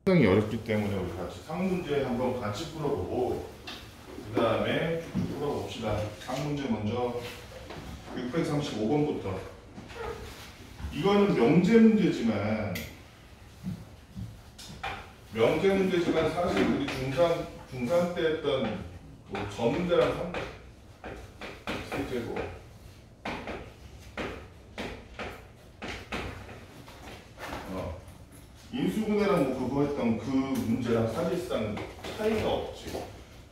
상당히 어렵기 때문에 우리 같이 상문제 한번 같이 풀어보고 그 다음에 쭉쭉 풀어봅시다. 상문제 먼저 635번부터. 이거는 명제 문제지만 사실 우리 중3 때 했던 뭐 전문제랑 세제곱 인수분해랑 뭐 그거 했던 그 문제랑 사실상 차이가 없지.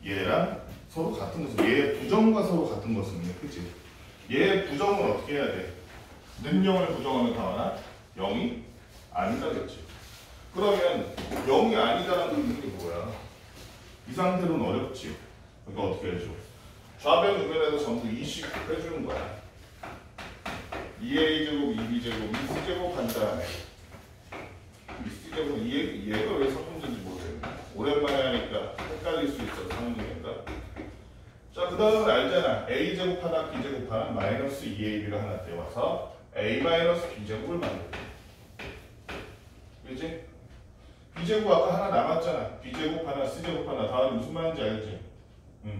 얘랑 서로 같은 것은 얘의 부정과 서로 같은 것은 그치? 얘의 부정은 어떻게 해야 돼? 능령을 부정하면 다하나 0이 아니다겠지. 그러면 0이 아니다라는 거 있는 게 뭐야? 이 상태로는 어렵지. 그러니까 어떻게 해줘? 좌변 우변에서 전부 2씩 해주는 거야. 2a제곱, 2b제곱, 2c제곱 한 다음에 얘가 왜 상문제인지 모르겠네. 오랜만에 하니까 헷갈릴 수 있어서 상문제인가? 자, 그 다음은 알잖아. a제곱 하나, b제곱 하나, 마이너스 2ab를 하나 떼와서 a 마이너스 b제곱을 만들어. 그치? b제곱 아까 하나 남았잖아. b제곱 하나, c제곱 하나. 다음에 무슨 말인지 알지?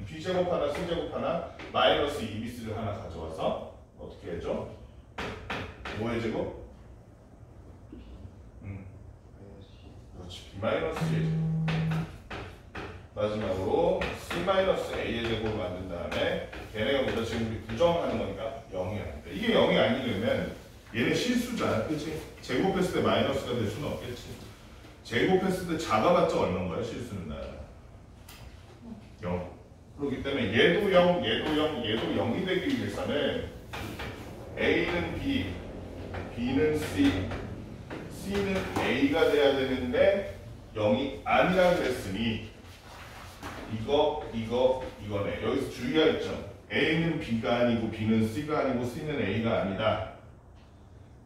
b제곱 하나, c제곱 하나, 마이너스 2bc를 하나 가져와서 어떻게 해줘? 5의 제곱? 그렇지. b 마이너스 a의 제곱. 마지막으로 c 마이너스 a의 제곱을 만든 다음에 걔네가 보다 지금 우리 부정하는 거니까 0이 아니다. 이게 0이 아니려면 얘는 실수잖아. 그치? 제곱했을 때 마이너스가 될 수는 없겠지. 제곱했을 때 작아봤자 얼마인 거야? 실수는 나 0. 그렇기 때문에 얘도 0, 얘도 0, 얘도 0이 되기 위해서는 A는 B, B는 C, C는 A가 돼야 되는데 0이 아니라 그랬으니 이거네. 여기서 주의할 점. A는 B가 아니고 B는 C가 아니고 C는 A가 아니다.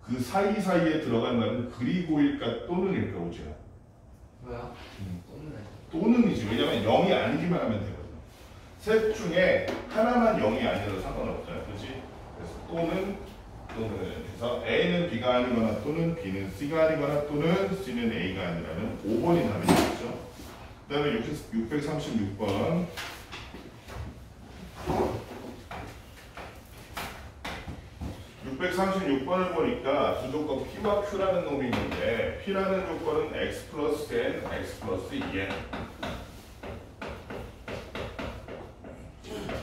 그 사이사이에 들어간 말은 그리고일까 또는일까 오지야. 뭐야? 또는이지. 왜냐면 0이 아니기만 하면 되거든. 셋 중에 하나만 0이 아니라도 상관없잖아. 그렇지? 그래서 또는 그래서 A는 B가 아니거나 또는 B는 C가 아니거나 또는 C는 A가 아니라는 5번이 답이 되겠죠. 그 다음에 636번. 636번을 보니까 두 조건 P와 Q라는 놈이 있는데 P라는 조건은 X 플러스 N, X 플러스 2N.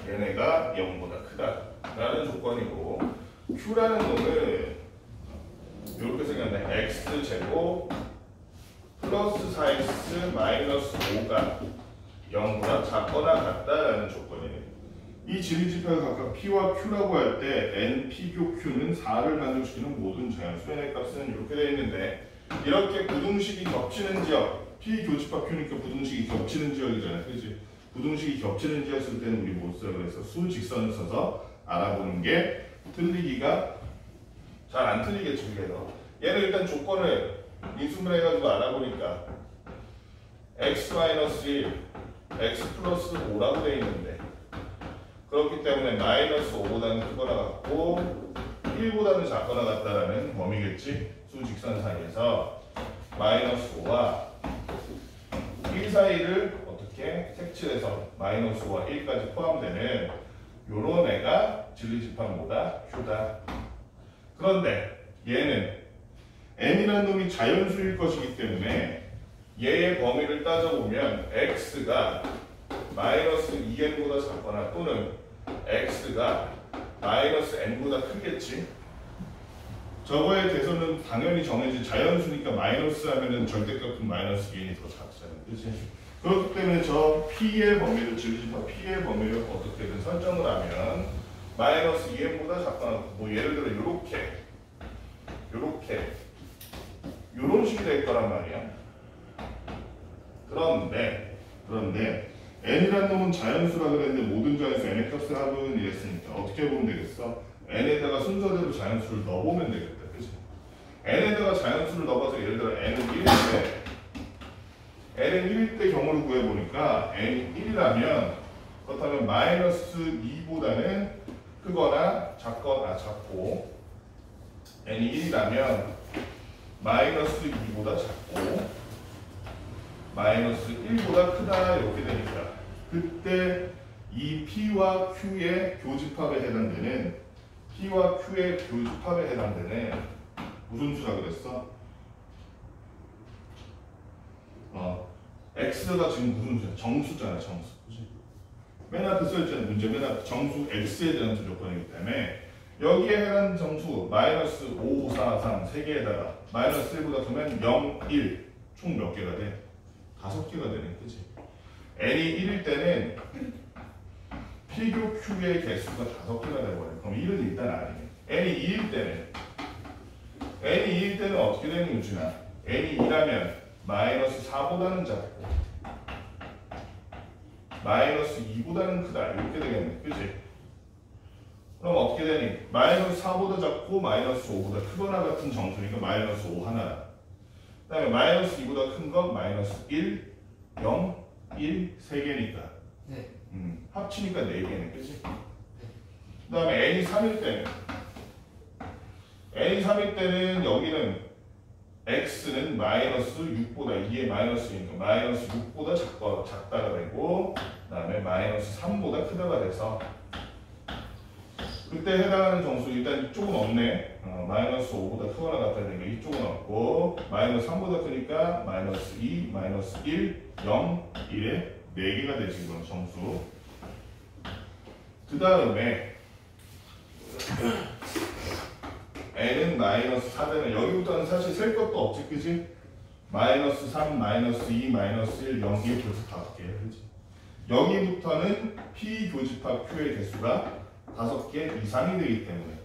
얘네가 0보다 크다 라는 조건이고 Q라는 놈은 이렇게 생겼네. X제곱 플러스 4X 마이너스 5가 0보다 작거나 같다라는 조건이에요. 이 진리지표가 각각 P와 Q라고 할 때 N, P, Q, Q는 4를 만족시키는 모든 자연수 N의 값은 이렇게 되어 있는데 이렇게 부등식이 겹치는 지역 P 교집합 Q니까 부등식이 겹치는 지역이잖아요. 그렇지? 부등식이 겹치는 지역 쓸 때는 우리 못 써요. 그래서 수직선을 써서 알아보는 게 틀리기가 잘 안 틀리겠죠. 그래서 얘는 일단 조건을 인수분해해가지고 알아보니까 x-1, x 플러스 5라고 되어 있는데 그렇기 때문에 마이너스 5보다는 크거나 같고 1보다는 작거나 같다라는 범위겠지. 수직선 사이에서 마이너스 5와 1 사이를 어떻게 색칠해서 마이너스 5와 1까지 포함되는 요런 애가 진리집합보다 Q다. 그런데 얘는 N이라는 놈이 자연수일 것이기 때문에 얘의 범위를 따져보면 X가 마이너스 2N보다 작거나 또는 X가 마이너스 N보다 크겠지. 저거에 대해서는 당연히 정해진 자연수니까 마이너스 하면은 절대값은 마이너스 2N이 더 작잖아요. 그렇지? 그렇기 때문에 저 P의 범위를, 진리집합 P의 범위를 어떻게든 설정을 하면 마이너스 2N보다 작거나 뭐 예를 들어 요렇게 요런 식이 될 거란 말이야. 그런데 N이라는 놈은 자연수라 그랬는데 모든 자연수 N의 값의 합은 이랬으니까 어떻게 보면 되겠어? N에다가 순서대로 자연수를 넣어보면 되겠다. 그치? N에다가 자연수를 넣어서 예를 들어 N은 1일 때 N은 1일 때 경우를 구해보니까 N이 1이라면 그렇다면 마이너스 2보다는 크거나 작고 N이 1이라면 마이너스 2보다 작고 마이너스 1보다 크다 이렇게 되니까 그때 이 P와 Q의 교집합에 해당되는 P와 Q의 교집합에 해당되는 무슨 수라 그랬어? X가 지금 무슨 수야? 정수잖아, 정수. 그치? 맨 앞에 써있잖아, 문제 맨 앞에 정수 X에 대한 두 조건이기 때문에 여기에 해당하는 정수 마이너스 5, 4, 3 세 개에다가 마이너스 1보다 크면 0, 1 총 몇 개가 돼? 5개가 되네, 그치? n이 1일 때는 P교 Q의 개수가 5개가 되버려. 그럼 1은 일단 아니네. n이 2일 때는 어떻게 되는 거지나? n이 2라면 마이너스 4보다는 작고 마이너스 2보다는 크다 이렇게 되겠네, 그치? 그럼 어떻게 되니? 마이너스 4보다 작고 마이너스 5보다 크거나 같은 정수니까 마이너스 5 하나. 그 다음에 마이너스 2보다 큰 건 마이너스 1, 0, 1, 3개니까. 네. 합치니까 4개네, 그치? 그 다음에 n이 3일 때는 여기는 x는 마이너스 6보다 2의 마이너스니까 마이너스 6보다 작다가 되고 그 다음에 마이너스 3보다 크다가 돼서 그때 해당하는 정수 일단 이쪽은 없네. 마이너스 5보다 크거나 같다 되니까 이쪽은 없고 마이너스 3보다 크니까 마이너스 2, 마이너스 1, 0, 1에 4개가 되지 그럼 정수. 그 다음에 n은 마이너스 4되는 여기부터는 사실 셀 것도 없지, 그지? 마이너스 3, 마이너스 2, 마이너스 1, 0, 2 벌써 5개, 그지? 여기부터는 P 교집합 Q의 개수가 5개 이상이 되기 때문에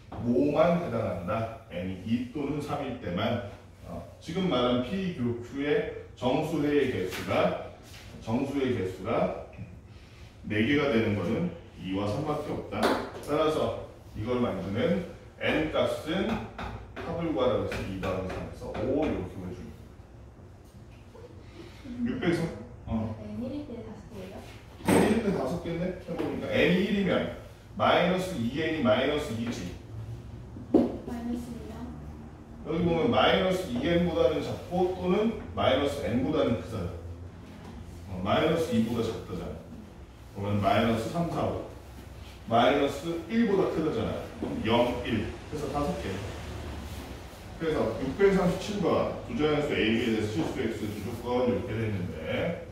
뭐만 해당한다. n이 2 또는 3일 때만 지금 말한 P 교 Q의 정수회의 개수가 4개가 되는 것은 2와 3밖에 없다. 따라서 이걸 만드는 n 값은 합을 구하라고 해서 2 더하기 3에서 5 이렇게 보여줍니다. 600에서 n1일 때 5개예요? n일 때 5개인데 해보니까 n이 1이면 마이너스 2n이 마이너스 2지. 마이너스 2요? 여기 보면 마이너스 2n보다는 작고 또는 마이너스 n보다는 크잖아. 마이너스 2보다 작다잖아. 그러면 마이너스 3, 4, 5 마이너스 1보다 크다잖아. 0, 1 그래서 5개. 그래서 637번 부정함수 A, B에 대해서 실수 X 주조건 이렇게 되어 있는데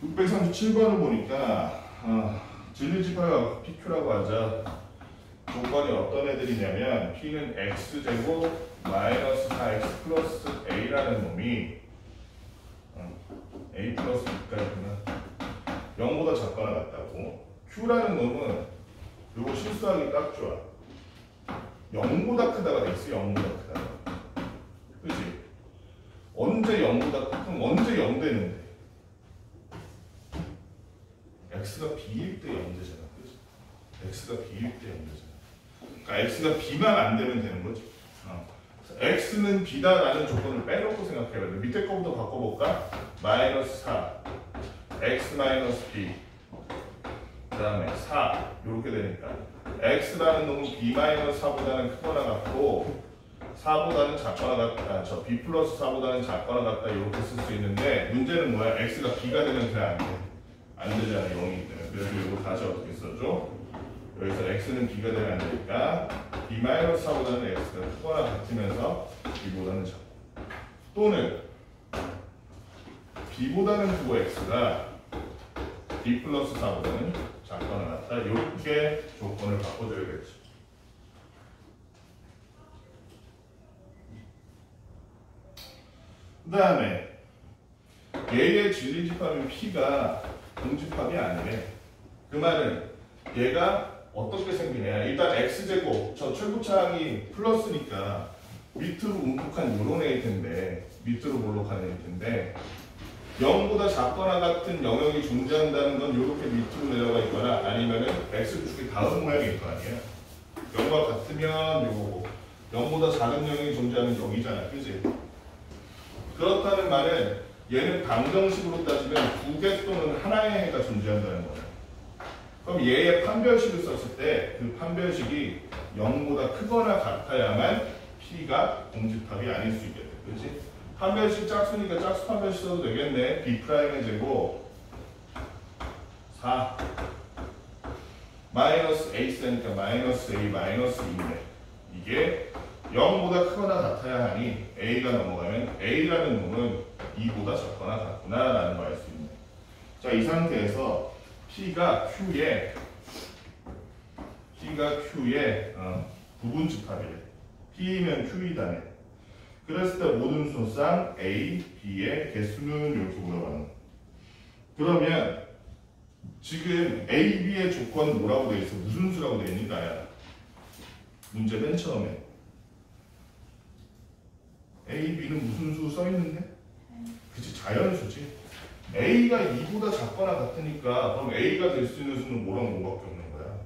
637번을 보니까 진리집합 PQ라고 하자. 조건이 어떤 애들이냐면 P는 X제곱 마이너스 4X 플러스 A라는 놈이 A 플러스 B까지구나 0보다 작거나 같다고. Q라는 놈은 요거 실수하기 딱 좋아. 0보다 크다가 돼 있어. 0보다 크다가. 그치? 언제 0보다 크면 언제 0 되는데 X가 B일 때 0 되잖아. 그치? X가 B일 때 0 되잖아. 그러니까 X가 B만 안 되면 되는 거지. X는 B다라는 조건을 빼놓고 생각해야 돼. 밑에 거부터 바꿔볼까? 마이너스 4 X 마이너스 B 그 다음에 4 이렇게 되니까 X라는 놈은 B 마이너스 4보다는 크거나 같고 4보다는 작거나 같다. 저 B 플러스 4보다는 작거나 같다 이렇게 쓸 수 있는데 문제는 뭐야? X가 B가 되면 돼? 안 돼? 안 되잖아. 0이기 때문에. 그래서 이거 다시 어떻게 써줘? 여기서 X는 B가 되면 안 되니까 B 마이너스 4보다는 X가 크거나 같으면서 B보다는 작고 또는 B보다는 크고 X가 B 플러스 4보다는 작거나 같다. 이렇게 조건을 바꿔줘야겠지. 그 다음에 얘의 진리집합인 P가 공집합이 아니래. 그 말은 얘가 어떻게 생기냐. 일단 X제곱 저 최고차항이 플러스니까 밑으로 움푹한 요런 애일 텐데 밑으로 볼록한 애일 텐데 0보다 작거나 같은 영역이 존재한다는 건 이렇게 밑으로 내려가 있거나 아니면은 X축이 다음 모양일 거 아니야. 0과 같으면 요거고 0보다 작은 영역이 존재하는 여기잖아. 그지? 그렇다는 말은 얘는 방정식으로 따지면 2개 또는 하나의 해가 존재한다는 거야. 그럼 얘의 판별식을 썼을 때 그 판별식이 0보다 크거나 같아야만 P가 공집합이 아닐 수 있겠다. 그렇지? 한 변씩 짝수니까 짝수 한 변씩 써도 되겠네. B'의 제곱 4 마이너스 A니까 마이너스 A 마이너스 2인데 이게 0보다 크거나 같아야 하니 A가 넘어가면 A라는 놈은 2보다 작거나 같구나 라는 걸 알 수 있네. 자, 이 상태에서 P가 Q의 부분집합이래. P면 Q이다네. 그랬을 때 모든 수상 A, B의 개수는 이렇게 물어봐는 거야. 그러면 지금 A, B의 조건은 뭐라고 돼 있어? 무슨 수라고 돼 있는 거야? 문제 맨 처음에 A, B는 무슨 수 써 있는데? 그치, 자연수지. A가 2보다 작거나 같으니까 그럼 A가 될 수 있는 수는 뭐랑 뭐밖에 없는 거야?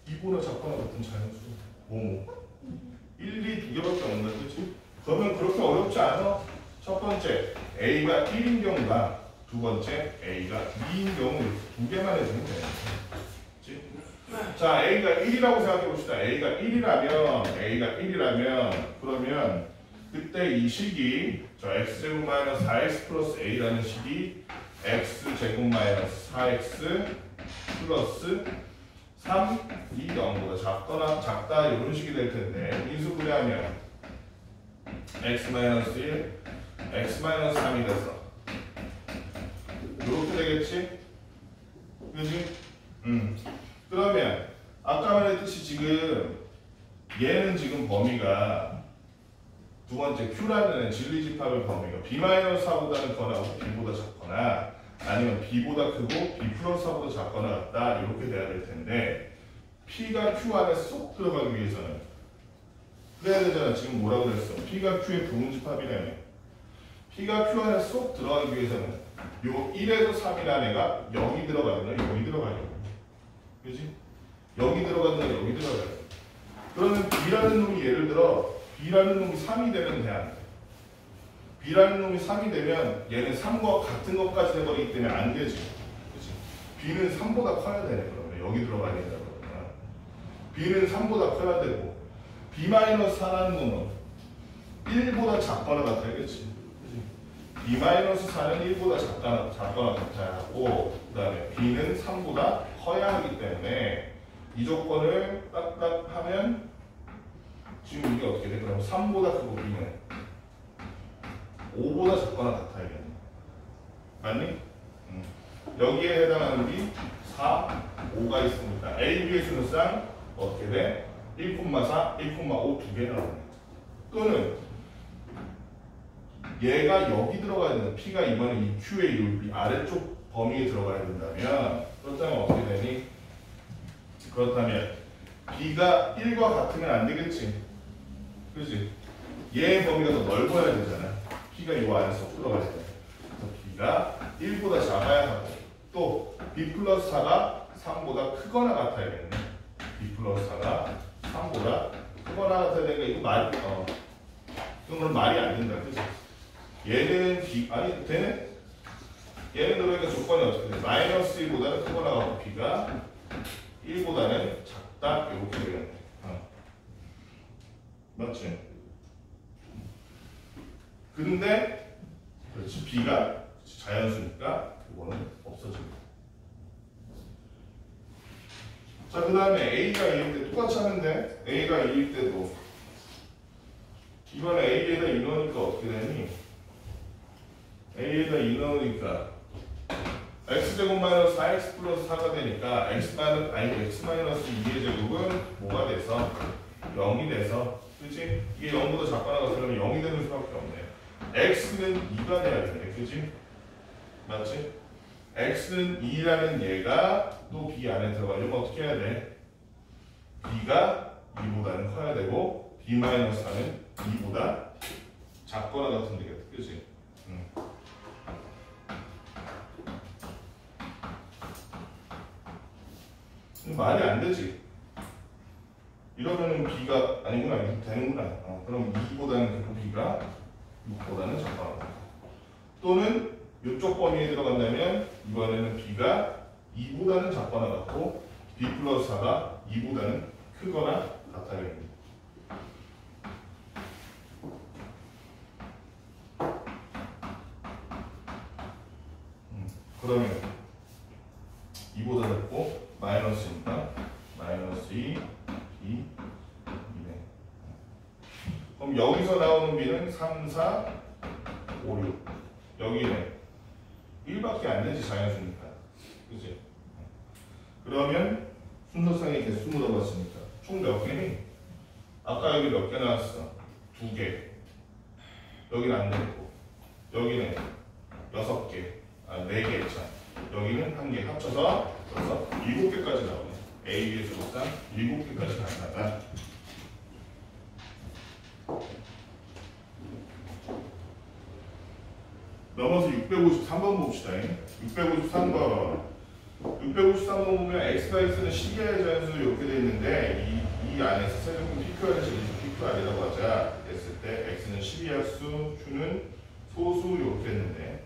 2보다 작거나 같은 자연수. 뭐? 1, 2 두 개밖에 없는 거야, 그치? 그러면 그렇게 어렵지 않아. 첫 번째, A가 1인 경우가 두 번째, A가 2인 경우 이렇게 두 개만 해주면 돼요. 그치? 자, A가 1이라고 생각해 봅시다. A가 1이라면 그러면 그때 이 식이 저 x제곱 마이너스 4x 플러스 a라는 식이 x제곱 마이너스 4x 플러스 3이 0보다 작거나 작다 이런 식이 될 텐데 인수분해하면 x 마이너스 1, x 마이너스 3이 돼서 이렇게 되겠지? 그지? 그러면 아까 말했듯이 지금 얘는 지금 범위가 두 번째 Q라는 진리집합의 범위가 B-4보다는 거나 B보다 작거나 아니면 B보다 크고 B 플러스 4보다 작거나 같다 이렇게 돼야 될 텐데 P가 Q 안에 쏙 들어가기 위해서는 그래야 되잖아. 지금 뭐라고 그랬어? P가 Q의 부분집합이라며. P가 Q 안에 쏙 들어가기 위해서는 요 1에서 3이라는 애가 여기 들어가거나 여기 들어가요. 그지? 여기 들어가거나 여기 들어가요. 그러면 B라는 놈이 예를 들어 B라는 놈이 3이 되면 돼, 안 돼? B라는 놈이 3이 되면 얘는 3과 같은 것까지 돼버리기 때문에 안 되지. 그치? B는 3보다 커야 되네, 그러면. 여기 들어가야 된다, 그러면. B는 3보다 커야 되고, B-4라는 놈은 1보다 작거나 같아야 겠지. B-4는 1보다 작거나 같아야 하고, 그 다음에 B는 3보다 커야 하기 때문에 이 조건을 딱딱 하면 지금 이게 어떻게 돼? 그럼 3보다 크고 B는 5보다 작거나 같아야겠네. 맞니? 여기에 해당하는 게 4, 5가 있으니까 A, B의 수는상 어떻게 돼? 1,4, 1,5 두 개 나오네. 또는 얘가 여기 들어가야 된다. P가 이번에 이 Q의 이 아래쪽 범위에 들어가야 된다면 그렇다면 어떻게 되니? 그렇다면 B가 1과 같으면 안 되겠지. 그렇지? 얘의 범위가 더 넓어야 되잖아. P가 이 안에서 들어가야 돼. 그래서 B가 1보다 작아야 하고 또 B 플러스 4가 3보다 크거나 같아야겠네. B 플러스 4가 3보다 크거나 같아야 되니까 이거 말이 이건 말이 안 된다. 그렇지? 얘는 B 아니 되네? 얘는 그러니까 조건이 어떻게 돼? 마이너스 1보다는 크거나 같고 B가 1보다는 작다 이렇게 되겠네. 맞지? 근데 그렇지 B가 자연수니까 이거는 없어집니다. 자, 그 다음에 A가 2일 때 똑같이 하는데 A가 2일 때도 이번에 A에다 2 넣으니까 어떻게 되니? A에다 2 넣으니까 x제곱 마이너스 4x 플러스 4가 되니까 x 마이너스 2의 제곱은 뭐가 돼서? 0이 돼서 그치? 이게 0보다 작거나 같으면 0이 되는 수밖에 없네. x는 2가 돼야 되네. 그치? 맞지? x는 2라는 얘가 또 b 안에 들어가려면 어떻게 해야 돼? b가 2보다는 커야 되고 b-4는 2보다 작거나 같은 데겠다. 그치? 말이 안 되지. 이러면은 B가 아니구나. 이렇게 되는구나. 그럼 2보다는 크고 B가 6보다는 작거나. 또는 이쪽 범위에 들어간다면 이번에는 B가 2보다는 작거나 같고 B 플러스 4가 2보다는 크거나 같아야 됩니다. 그러면 2보다 작고 마이너스니까 마이너스 2, 2, 2네. 그럼 여기서 나오는 b는 3, 4, 5, 6. 여기는 1밖에 안 되지 자연수니까. 그치? 그러면 순서상의 개수 물어봤으니까 총 몇 개니? 아까 여기 몇 개 나왔어? 2개. 여기는 안 되고 여기는 6개. 4개 했잖아. 여기는 1개 합쳐서 그래서 7개까지 나오네. A, B의 수록상 7개까지 가능하다. 넘어서 653번 봅시다. 653번. 653번 보면 x가 x는 12의 자연수 이렇게 돼 있는데 이 안에서 세제곱 PQR을 제기해서 PQR이라고 하자 했을 때 x는 12약수, q는 소수 이렇게 했는데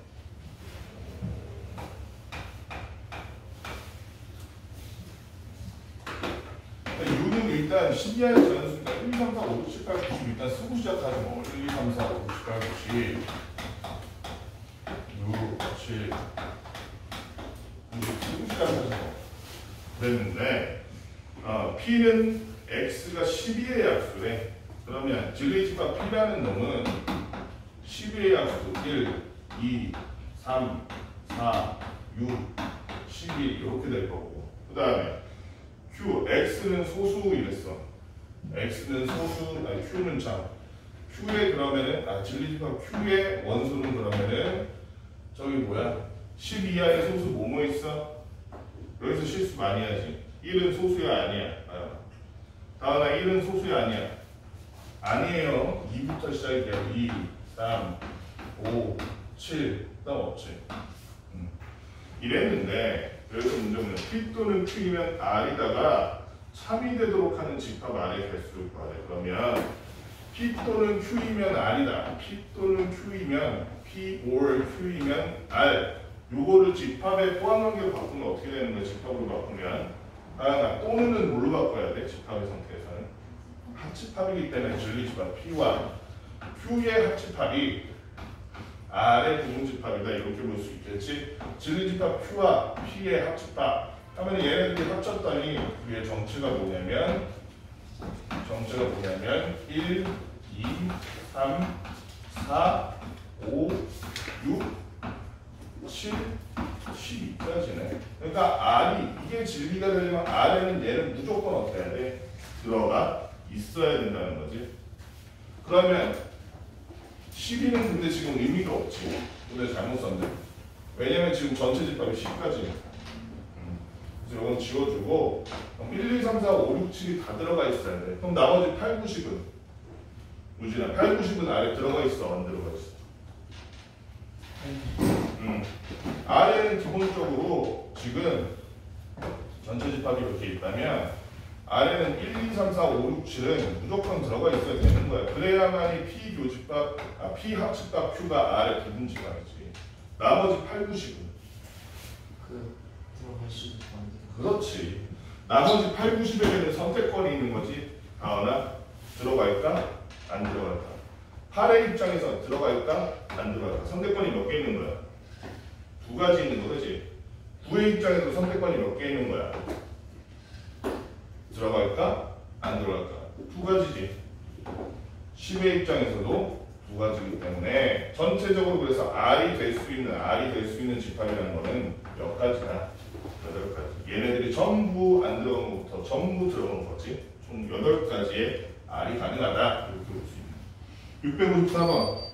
u는 일단 12의 자연수니까 1, 2, 3, 4, 5, 6, 7, 8, 9, 10 일단 쓰고 시작하지 뭐. 1, 2, 3, 4, 5, 6, 7, 8, 9, 10 6, 7 쓰고 시작하지 뭐. 그랬는데 P는 X가 12의 약수래. 그러면 진리집합 P라는 놈은 12의 약수 1, 2, 3, 4, 6, 12 이렇게 될 거고 그 다음에 Q, X는 소수 이랬어. X는 소수, 아니 Q는 참 Q의 그러면은 진리집합 Q의 원수는 그러면은 저기 뭐야 10 이하의 소수 뭐뭐 있어? 여기서 실수 많이 하지. 1은 소수야 아니야? 다은아 1은 소수야 아니야? 아니에요. 2부터 시작이야. 2, 3, 5, 7 그다음 없지. 이랬는데 여기서 문제는 P 또는 Q이면 R이다가 참이 되도록 하는 집합 R의 개수를 구하래. 그러면 P 또는 Q이면 R이다. P 또는 Q이면 P or Q이면 R. 요거를 집합의 포함관계로 바꾸면 어떻게 되는 거야? 집합으로 바꾸면 또는은 뭘로 바꿔야 돼? 집합의 상태에서는 합집합이기 때문에 진리집합 P와 Q의 합집합이 R의 부분집합이다 이렇게 볼 수 있겠지. 진리집합 Q와 P의 합집합 하면 얘네들이 합쳤더니 그의 정체가 뭐냐면 1, 2, 3, 4, 5, 6 7, 12까지네. 그러니까 R이 이게 진리가 되려면 R에는 얘는 무조건 어떻게 해야 돼? 들어가 있어야 된다는 거지. 그러면 12는 근데 지금 의미가 없지. 근데 잘못 썼네. 왜냐면 지금 전체 집합이 10까지니까. 그래서 이건 지워주고 1, 2, 3, 4, 5, 6, 7이 다 들어가 있어야 돼. 그럼 나머지 8, 90은 우진아 8, 90은 아래 들어가 있어? 안 들어가 있어? R에는 기본적으로 지금 전체 집합이 이렇게 있다면 R에는 1, 2, 3, 4, 5, 6, 7은 무조건 들어가 있어야 되는 거야. 그래야만이 P 교집합, P 합집합 Q가 R의 부분집합이지. 나머지 8, 90은 들어갈 수도 있는데. 그렇지. 나머지 8, 90에게는 선택권이 있는 거지. 다은아 들어갈까? 안 들어갈까? 8의 입장에서 들어갈까? 안 들어갈까? 선택권이 몇 개 있는 거야? 2가지 있는 거 그렇지? 9의 입장에서 선택권이 몇 개 있는 거야? 들어갈까? 안 들어갈까? 2가지지. 10의 입장에서도 2가지이기 때문에 전체적으로 그래서 R이 될 수 있는 집합이라는 거는 몇 가지다? 8가지. 얘네들이 전부 안 들어간 것부터 전부 들어간 거지. 총 8가지의 R이 가능하다. 이렇게 볼 수 있는. 654번.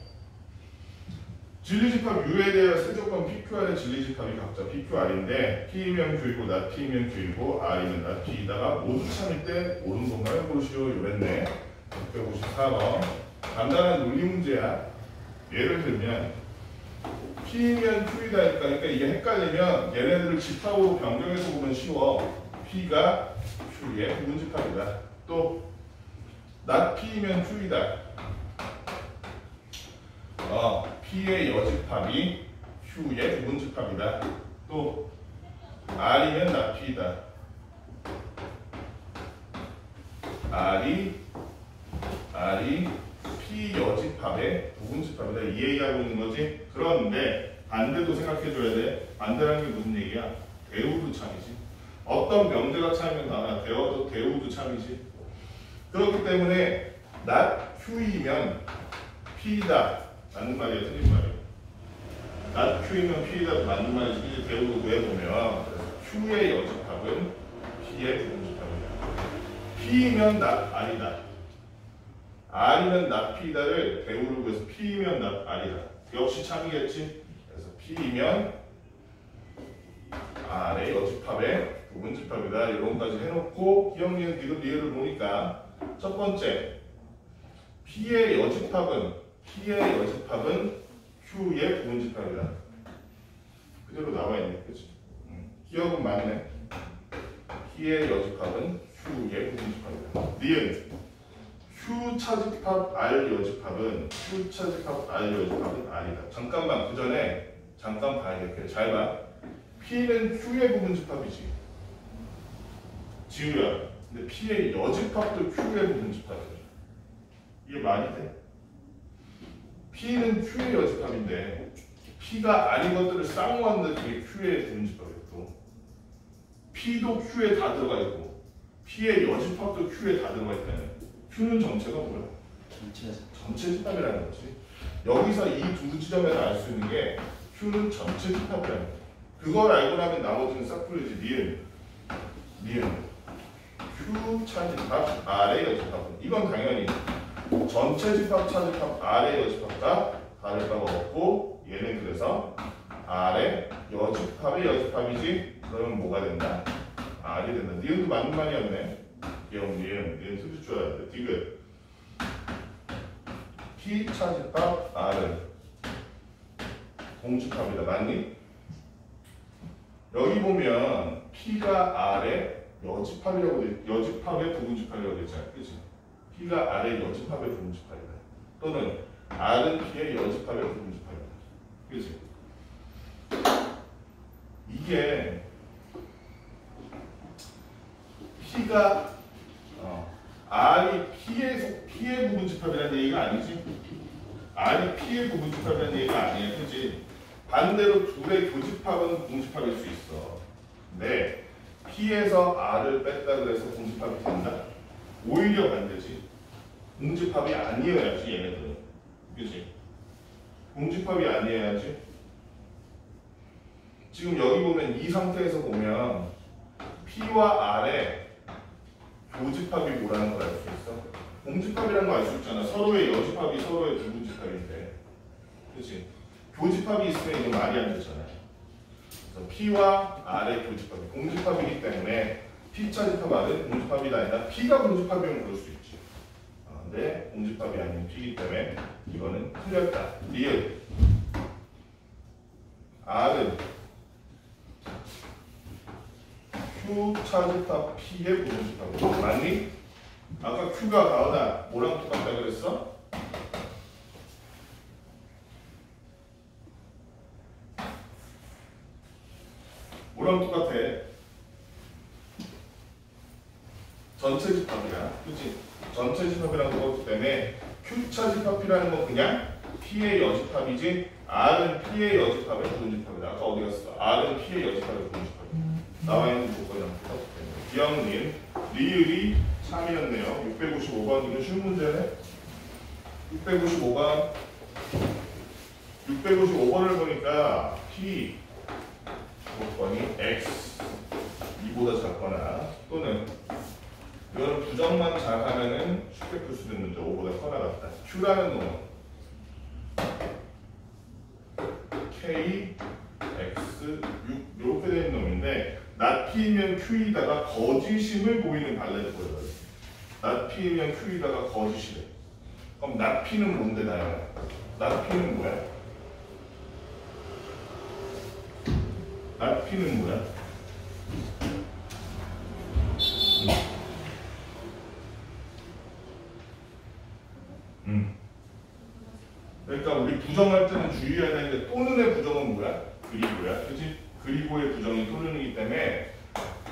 진리집합 U에 대한 세조건 PQR의 진리집합이 각자 PQR인데 P이면 Q이고 not P이면 Q이고 R이면 not P이다가 모두 참일 때 옳은 것만 해보시오 이랬네. 654번 간단한 논리 문제야. 예를 들면 P이면 Q이다 그러니까 이게 헷갈리면 얘네들을 집합으로 변경해서 보면 쉬워. P가 Q의 부분집합이다. 또 not P이면 Q이다. P의 여집합이 Q의 부분집합이다. 또 R이면 not P이다. R이 P 여집합의 부분집합이다. 이해하고 있는 거지? 그런데 반대도 생각해줘야 돼. 반대라는 게 무슨 얘기야? 대우도 참이지. 어떤 명제가 참이면 나나 대우도 참이지. 그렇기 때문에 not Q이면 P이다. 맞는 말이야, 틀린 말이야? not Q이면 P이다. 맞는 말이지. 대우도 구해보면 Q의 여집합은 P의 부분집합이다. P이면 not R이다. R이면 not P이다를 대우를 구해서 P이면 not R이다. 역시 참이겠지. 그래서 P이면 R의 여집합의 부분집합이다. 이런 것까지 해놓고 기억니은 디귿 리을을 보니까 첫 번째 P의 여집합은 Q의 부분집합이다. 그대로 나와 있네, 그렇지? 기억은 맞네. P의 여집합은 Q의 부분집합이다. 니은 Q 차집합 R 여집합은 R이다. 잠깐만 그 전에 잠깐 봐야겠게. 잘 봐. P는 Q의 부분집합이지. 지우야. 근데 P의 여집합도 Q의 부분집합이야. 이게 말이 돼? P는 Q의 여집합인데 P가 아닌 것들을 쌍모았는데 그게 Q의 부분집합이야. 또 P도 Q에 다 들어가 있고 P의 여집합도 Q에 다 들어가 있다는. Q는 정체가 뭐야? 전체 집합이라는 거지. 여기서 이 두 지점에서 알 수 있는 게 Q는 전체 집합이라는 거야. 그걸 알고 나면 나머지는 싹 풀리지. 니은 Q 차집합 R의 여집합은 이건 당연히 전체 집합 차집합 R의 여집합과 다를 바가 없고 얘는 그래서 R의 여집합의 여집합이지. 그러면 뭐가 된다? R이 된다. 니은도 맞는 말이었네. 니은 틀릴 줄 알았는데 디귿 P 차집합 R은 공집합이다. 맞니? 여기 보면 P가 R의 여집합이라고 돼. 여집합의 부분집합이라고 되잖아. 그치? P가 R의 여집합의 부분집합이다. 또는 R은 P의 여집합의 부분집합이다. 그치? 이게 P가 R이 P의 부분집합이라는 얘기가 아니지? R이 P의 부분집합이라는 얘기가 아니야. 그치? 반대로 둘의 교집합은 공집합일 수 있어. 근데 P에서 R을 뺐다 그래서 공집합이 된다? 오히려 반대지. 공집합이 아니어야지 얘네들은. 그치? 공집합이 아니어야지. 지금 여기 보면 이 상태에서 보면 P와 R의 교집합이 뭐라는 걸 알 수 있어? 공집합이라는 거 알 수 있잖아. 서로의 여집합이 서로의 부분집합인데. 그치? 교집합이 있으면 이거 말이 안 되잖아요. 그래서 P와 R의 교집합이 공집합이기 때문에 P 차집합 R은 공집합이 아니라 P가 공집합이면 그럴 수 있지. 근데 공집합이 아닌 P이기 때문에 이거는 틀렸다. 리을 R은 Q 차집합 P의 부분집합 맞니? 아까 Q가 가오다 뭐랑 똑같다 그랬어? 뭐랑 똑같아? 전체 집합이야. 그치? 전체 집합이랑 똑같기 때문에 Q 차집합이라는 건 그냥 P의 여집합이지 R은 P의 여집합의 부분집합이다. 아까 어디 갔어? R은 P의 여집합의 부분집합이다. 나와 있는 조건이랑 똑같기 때문에 기억님 리을이 3이었네요. 655번 이거 쉬운 문제네. 655번을 보니까 P 조건이 X 2보다 작거나 또는 이거는 부정만 잘하면은 쉽게 풀 수 있는 문제 5보다 커나 같다. Q라는 놈은 K, X, 6 이렇게 되는 놈인데 not P이면 Q이다가 거짓임을 보이는 발레를 보여줘요. not P이면 Q이다가 거짓이래. 그럼 not P는 뭔데 나야? not P는 뭐야? not P는 뭐야? 그러니까 우리 부정할 때는 주의해야 되는데 또는의 부정은 뭐야? 그리고야. 그치? 그리고의 부정이 또는이기 때문에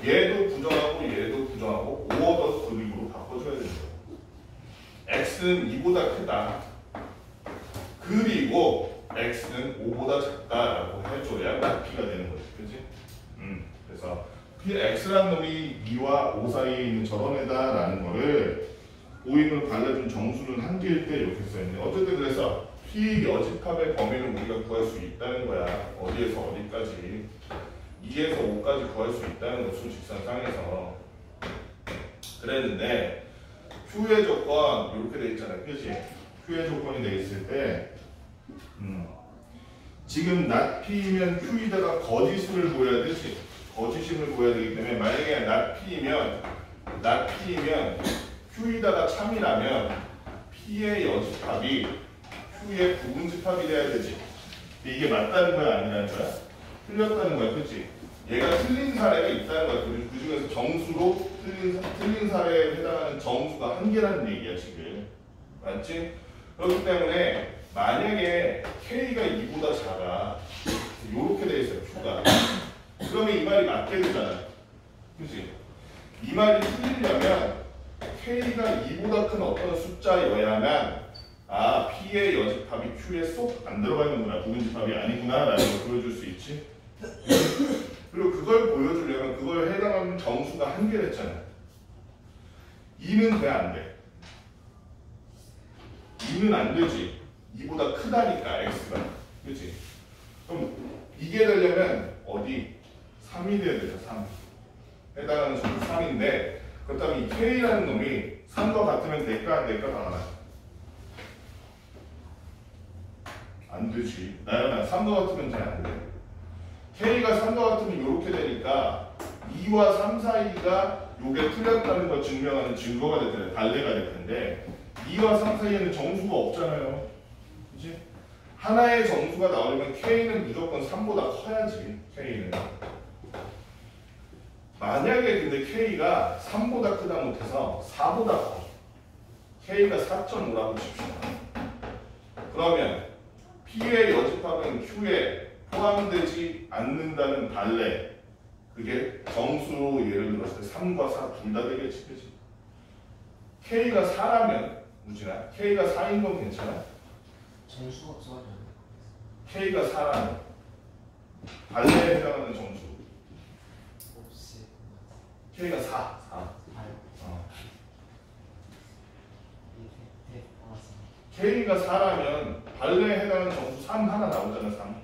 얘도 부정하고 5어더 그리고로 바꿔줘야 되는 거야. X는 2보다 크다. 그리고 x는 5보다 작다라고 해줘야 p가 되는 거지, 그렇지? 그래서 x라는 놈이 2와 5 사이에 있는 저런 애다라는 거를 고임을 발라준 정수는 한 개일 때 이렇게 써있네. 어쨌든 그래서 p 여집합의 범위를 우리가 구할 수 있다는 거야. 어디에서 어디까지 2에서 5까지 구할 수 있다는 거, 수직선상에서. 그랬는데 Q의 조건 이렇게 돼 있잖아, 그치? Q의 조건이 돼 있을 때 지금 not P이면 Q에다가 거짓을 보여야 되지. 거짓임을 보여야 되기 때문에 만약에 not P이면 Q에다가 참이라면 P의 여집합이 Q의 부분집합이 돼야 되지. 근데 이게 맞다는 거야, 아니라는 거야? 틀렸다는 거야, 그치? 얘가 틀린 사례가 있다는 거야. 그 중에서 정수로 틀린 사례에 해당하는 정수가 한 개라는 얘기야, 지금. 맞지? 그렇기 때문에 만약에 K가 2보다 작아. 요렇게 돼 있어요, Q가. 그러면 이 말이 맞게 되잖아. 그치? 이 말이 틀리려면 K가 2보다 큰 어떤 숫자여야만 P의 여집합이 Q에 쏙 안 들어가 있는구나. 부분집합이 아니구나 라는 걸 보여줄 수 있지. 그리고 그걸 보여주려면 그걸 해당하는 정수가 한 개랬잖아. 2는 돼, 안 돼? 2는 안 되지. 2보다 크다니까, x가. 그치? 그럼 이게 되려면 어디? 3이 돼야 되죠, 3. 해당하는 정수 3인데, 그렇다면 이 k라는 놈이 3과 같으면 될까, 안 될까, 당하나? 안 되지. 나연아, 3과 같으면 잘 안 돼. K가 3과 같으면 이렇게 되니까 2와 3 사이가 요게 틀렸다는 걸 증명하는 증거가 될 텐데, 발레가 될 텐데 2와 3 사이에는 정수가 없잖아요. 그치? 하나의 정수가 나오려면 K는 무조건 3보다 커야지. K는. 만약에 근데 K가 3보다 크다 못해서 4보다 커. K가 4.5라고 칩시다. 그러면 P의 여집합은 Q에 포함되지 않는다는 발레, 그게 정수로 예를 들었을 때 3과 4 둘 다 되겠지, 그치? K가 4라면, 우진아, K가 4인 건 괜찮아? 정수가 없어가지고. K가 4라면 발레에 해당하는 정수 없이. K가 4 8. 어. 네, K가 4라면 발레에 해당하는 정수 3 하나 나오잖아.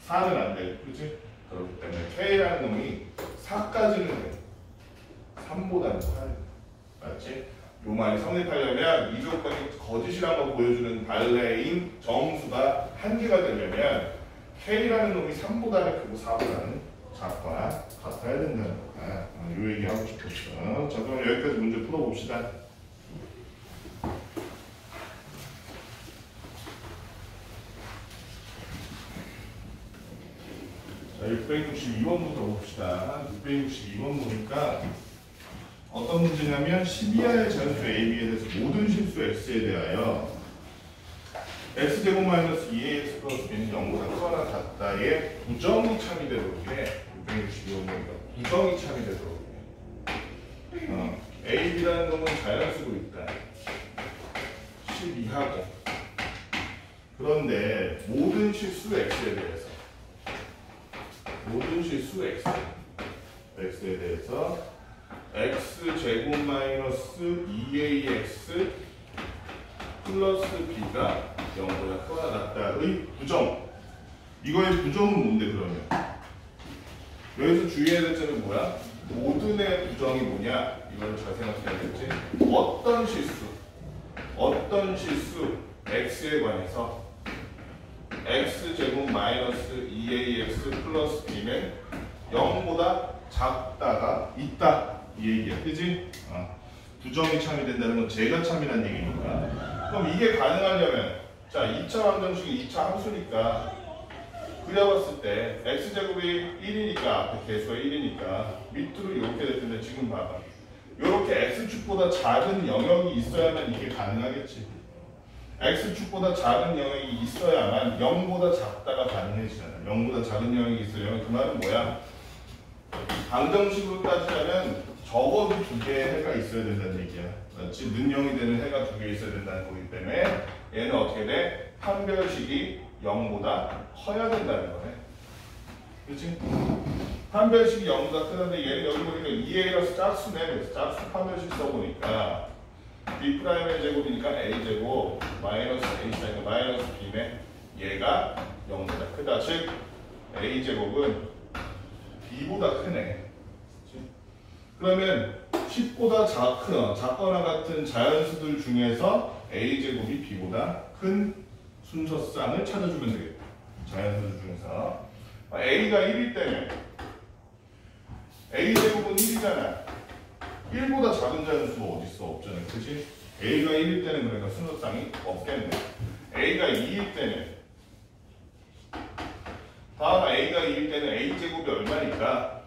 4는 안 돼, 그렇지? 그렇기 때문에 K라는 놈이 4까지는 돼. 3보다는 커야 돼. 맞지? 요 말이 성립하려면 이 조건이 거짓이란 걸 보여주는 발레인 정수가 한 개가 되려면 K라는 놈이 3보다는 크고 4보다는 작거나 같아야 된다는 거야. 요 얘기 하고 싶었어. 자, 그럼 여기까지 문제 풀어봅시다. 자, 662번부터 봅시다. 662번 보니까 어떤 문제냐면 12하의 자연수 AB에 대해서 모든 실수 X에 대하여 X제곱 마이너스 2AX 플러스 B는 0보다 크거나 같다의 부정이 참이되도록 해. 662번 보니까 부정이 참이되도록 해. AB라는 놈은 자연수로 있다. 12하고 그런데 모든 실수 X에 대해서 모든 실수 x에 대해서 x제곱 마이너스 2ax 플러스 b가 0보다 크거나 같다의 부정. 이거의 부정은 뭔데 그러면? 여기서 주의해야 될 점은 뭐야? 모든의 부정이 뭐냐? 이걸 잘 생각해야겠지? 어떤 실수 x에 관해서 x제곱 마이너스 2ax 플러스 b는 0보다 작다가 있다 이 얘기야, 그지? 부정이 참이 된다는 건 제가 참이란 얘기니까. 그럼 이게 가능하려면 자 2차 방정식이 2차 함수니까 그려봤을 때 x제곱이 1이니까 앞에 개수가 1이니까 밑으로 이렇게 될 텐데 지금 봐봐 이렇게 x축보다 작은 영역이 있어야만 이게 가능하겠지. x축보다 작은 영역이 있어야만 0보다 작다가 가능해지잖아. 0보다 작은 영역이 있으려면 그 말은 뭐야? 방정식으로 따지자면 적어도 2개의 해가 있어야 된다는 얘기야. 맞지? 능형이 되는 해가 2개 있어야 된다는 거기 때문에 얘는 어떻게 돼? 판별식이 0보다 커야 된다는 거네. 그렇지? 판별식이 0보다 크다는데 얘는 여기 보니까 2a라서 짝수네. 그래서 짝수 판별식 써보니까 b'의 제곱이니까 a제곱 마이너스 a 사니까 마이너스 b네. 얘가 0보다 크다. 즉 a제곱은 b보다 크네. 그치? 그러면 10보다 작거나 같은 자연수들 중에서 a제곱이 b보다 큰 순서쌍을 찾아주면 되겠다. 자연수들 중에서 a가 1일 때는 a제곱은 1이잖아. 1보다 작은 자연수가 어딨어? 없잖아. 그치? a가 1일 때는 그러니까 순서쌍이 없겠네. a가 2일 때는 다음 a가 2일 때는 a제곱이 얼마니까?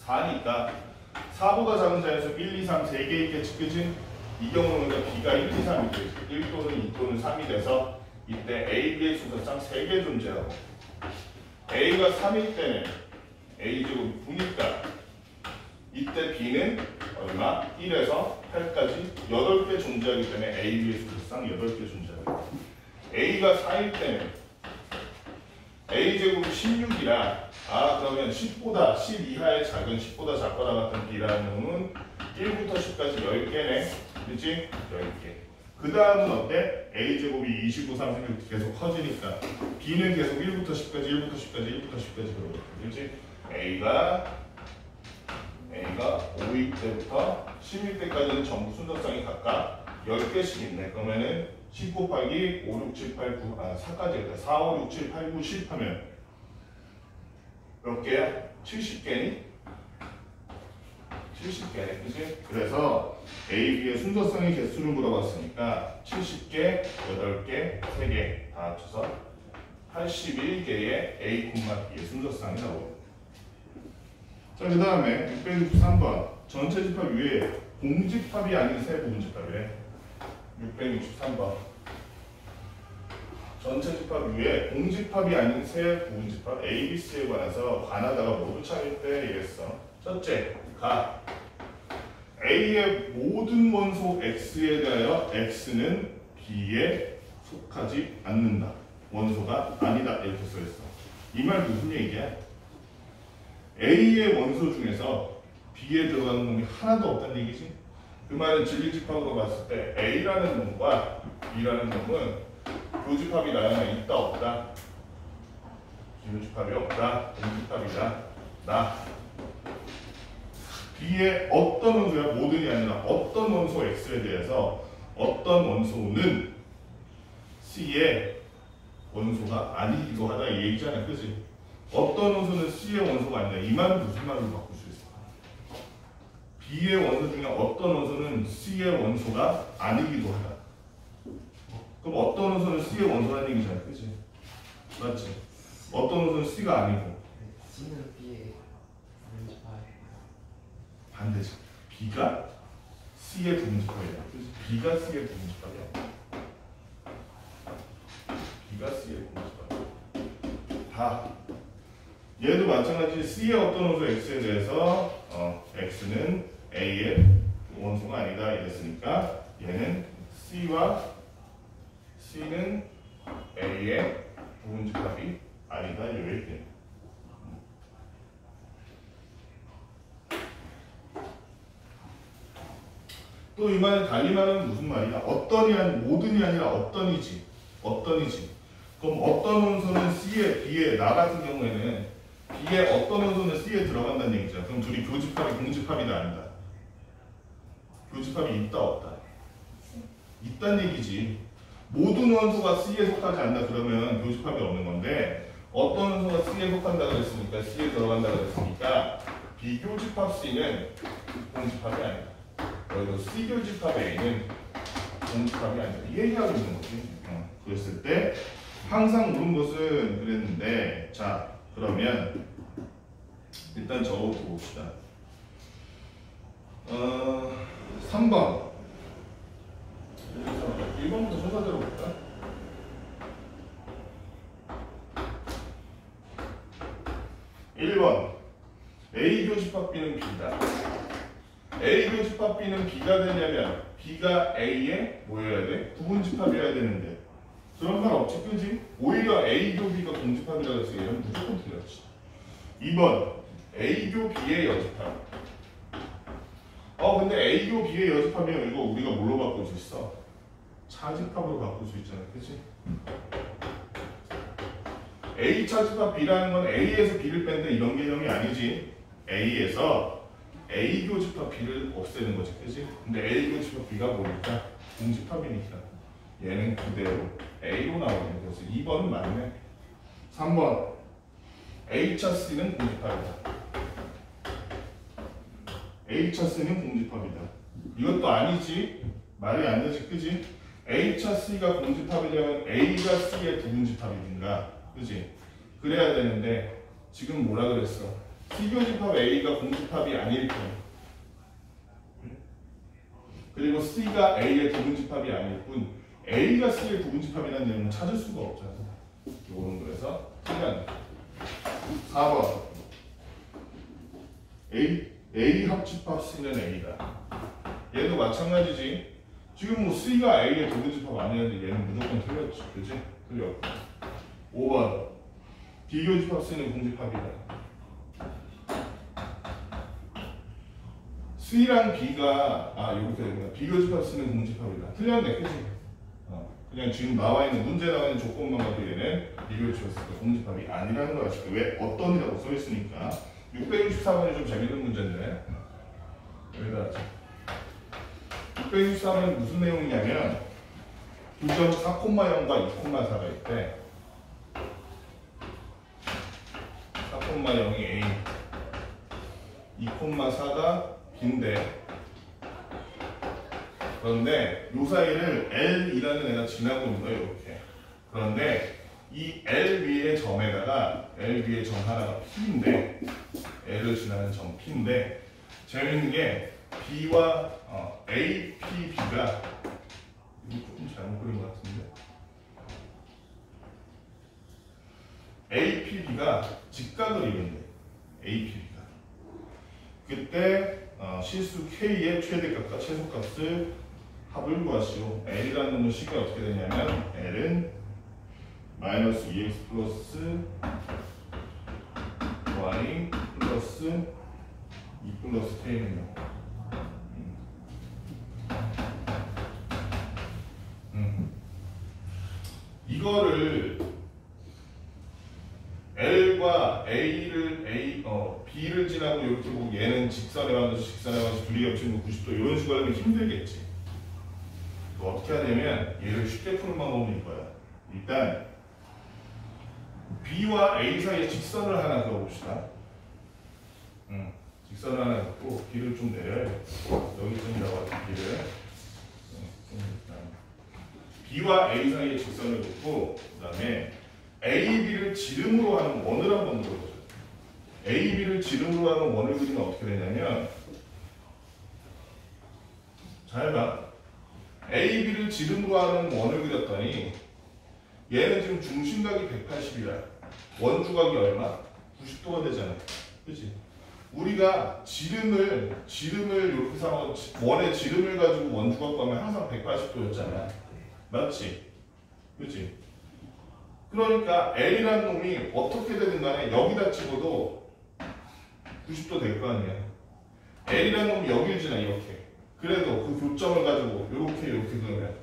4니까 4보다 작은 자연수 1, 2, 3 3개 있겠지. 그치? 이 경우는 b가 1, 2, 3이 되지. 1 또는 2 또는 3이 돼서 이때 a, b의 순서쌍 3개 존재하고 a가 3일 때는 a제곱이 9니까 이때 b는 얼마? 1에서 8까지 8개 존재하기 때문에 a, b의 순서쌍 8개 존재하고 a가 4일 때는 a제곱이 16이라 그러면 10보다 10 이하의 작은 10보다 작거나 같은 b라는 놈은 1부터 10까지 10개네. 그렇지? 10개. 그 다음은 어때? a제곱이 25, 30 계속 커지니까 b는 계속 1부터 10까지 1부터 10까지 1부터 10까지 그러고 그렇지? a가 5일 때부터 10일 때까지는 전부 순서쌍이 각각 10개씩 있네. 그러면은 10 곱하기 5, 6, 7, 8, 9 4까지 있다. 4, 5, 6, 7, 8, 9, 10 하면 몇 개야? 70개니? 70개, 그치? 그래서 A, B의 순서쌍의 개수를 물어봤으니까 70개, 8개, 3개 다 합쳐서 81개의 A, B의 순서쌍이 나오고. 자, 그 다음에 663번 전체 집합 위에 공집합이 아닌 세 부분집합이래. 663번 전체 집합 위에 공집합이 아닌 세 부분집합 A, B, C에 관해서 가나다가 모두 차일 때 이랬어. 첫째, A의 모든 원소 X에 대하여 X는 B에 속하지 않는다. 원소가 아니다. 이렇게 써있어. 이 말 무슨 얘기야? A의 원소 중에서 B에 들어가는 놈이 하나도 없다는 얘기지. 그 말은 진리집합으로 봤을 때 A라는 놈과 B라는 놈은 교집합이 나야나 있다 없다? 교집합이 없다. 공집합이다. 나. B의 어떤 원소야? 모든이 아니라 어떤 원소 X에 대해서 어떤 원소는 C의 원소가 아니기도 하다 이 얘기잖아. 그치? 어떤 원소는 C의 원소가 아니다. 이 말은 무슨 말로 바꿀 수 있어? B의 원소 중에 어떤 원소는 C의 원소가 아니기도 하다. 그럼 어떤 원소는 C의 원소라는 얘기잖아. 그치? 맞지? 어떤 원소는 C가 아니고 C는 B의 부분집합. 반대지. B가 C의 부분집합이야. 그래서 B가 C의 부분집합이야. B가 C의 부분집합. 다. 얘도 마찬가지. C의 어떤 원소 X에 대해서 X는 A의 원소가 아니다 이랬으니까 얘는 C는 A의 부분집합이 아니다 이 얘기. 또 이 말은 달리 말하면 무슨 말이야? 어떤이 아니 모든이 아니라 어떤이지. 그럼 어떤 원소는 C에 B에 나 같은 경우에는 B에 어떤 원소는 C에 들어간다는 얘기죠. 그럼 둘이 교집합이 공집합이다 아니다. 교집합이 있다 없다. 있다는 얘기지. 모든 원소가 C에 속하지 않는다 그러면 교집합이 없는 건데 어떤 원소가 C에 속한다 그랬으니까 C에 들어간다 그랬으니까 비교집합 C는 공집합이 아니다. 여기도 C교집합 A는 공집합이 아니다. 이 얘기하고 있는 거지. 그랬을 때 항상 옳은 것은 그랬는데 자 그러면 일단 적어보고 봅시다. 3번 1번부터 순서대로 볼까? 1번 A 교집합 B는 B다. A 교집합 B는 B가 되려면 B가 A에 뭐여야 돼? 부분집합이어야 되는데 그런 말 없지, 그지? 오히려 A교 B가 공집합이라고 해서 얘는 무조건 틀렸지. 2번 A교 B의 여집합. 근데 A교 B의 여집합이면 이거 우리가 뭘로 바꿀 수 있어? 차집합으로 바꿀 수 있잖아, 그치? A 차집합 B라는 건 A에서 B를 뺀다 이런 개념이 아니지. A에서 A 교집합 B를 없애는 거지, 그치? 근데 A 교집합 B가 뭐니까? 공집합이니까 얘는 그대로 A로 나오는 거지. 2번은 맞네. 3번 A차 C는 공집합이다. A차 C는 공집합이다. 이것도 아니지. 말이 안 되지, 그지? A차 C가 공집합이려면 A가 C의 부분집합이든가, 그지? 그래야 되는데 지금 뭐라 그랬어? C교집합 A가 공집합이 아닐 뿐, 그리고 C가 A의 부분집합이 아닐 뿐 A가 C의 부분집합이라는 내용은 찾을 수가 없잖아. 요거는 그래서 틀렸네. 4번 A 합집합 C는 A다. 얘도 마찬가지지. 지금 뭐 C가 A의 부분집합 아니었는데 얘는 무조건 틀렸지, 그지? 틀렸고. 5번 B교집합 C는 공집합이다. C랑 B가 이렇게 됩니다. B교집합 C는 공집합이다. 틀렸네, 그지? 그냥 지금 나와 있는 문제 나와 있는 조건만 봐도 얘는 B교집합 C가 공집합이 아니라는 거야. 지금 왜 어떤이라고 써 있으니까. 664번이 좀 재밌는 문제인데 여기다 하자. 664번은 무슨 내용이냐면 교점 4,0과 2,4가 있대. 4,0이 A, 2,4가 B인데, 그런데 요 사이를 L이라는 애가 지나고 있는 거예요, 이렇게. 그런데 이 L 위의 점에다가 L 위의 점 하나가 P인데, L을 지나는 점 P인데, 재밌는 게 B와 A, P, B가 이거 조금 잘못 그린 것 같은데, A, P, B가 직각을 이룬대. A, P, B가. 그때 실수 K의 최대값과 최소값을 합을 구하시오. L이라는 놈의 식이 어떻게 되냐면 L은 마이너스 2x 플러스 y 플러스 2 플러스 k는요. 이거를 L과 B를 지나고 이렇게 보고 얘는 직선에 관해서 둘이 겹치는 거 90도 이런 식으로 하면 힘들겠지. 어떻게 하냐면 얘를 쉽게 푸는 방법은 이거야. 일단 B와 A 사이에 직선을 하나 그어봅시다. 직선을 하나 긋고 B를 좀 내려야 돼. 여기쯤이라고 하죠, B를. B와 A 사이에 직선을 긋고 그 다음에 A, B를 지름으로 하는 원을 한번 그려보죠. A, B를 지름으로 하는 원을 그리면 어떻게 되냐면, 잘 봐. A, B를 지름으로 하는 원을 그렸더니 얘는 지금 중심각이 180이야. 원주각이 얼마? 90도가 되잖아. 그치? 우리가 지름을 이렇게 삼아 원의 지름을 가지고 원주각 가면 항상 180도였잖아. 맞지? 그치? 그러니까 L이라는 놈이 어떻게 되든 간에 여기다 찍어도 90도 될 거 아니야. L이라는 놈이 여기를 지나 이렇게. 그래도 그 교점을 가지고 이렇게 그러면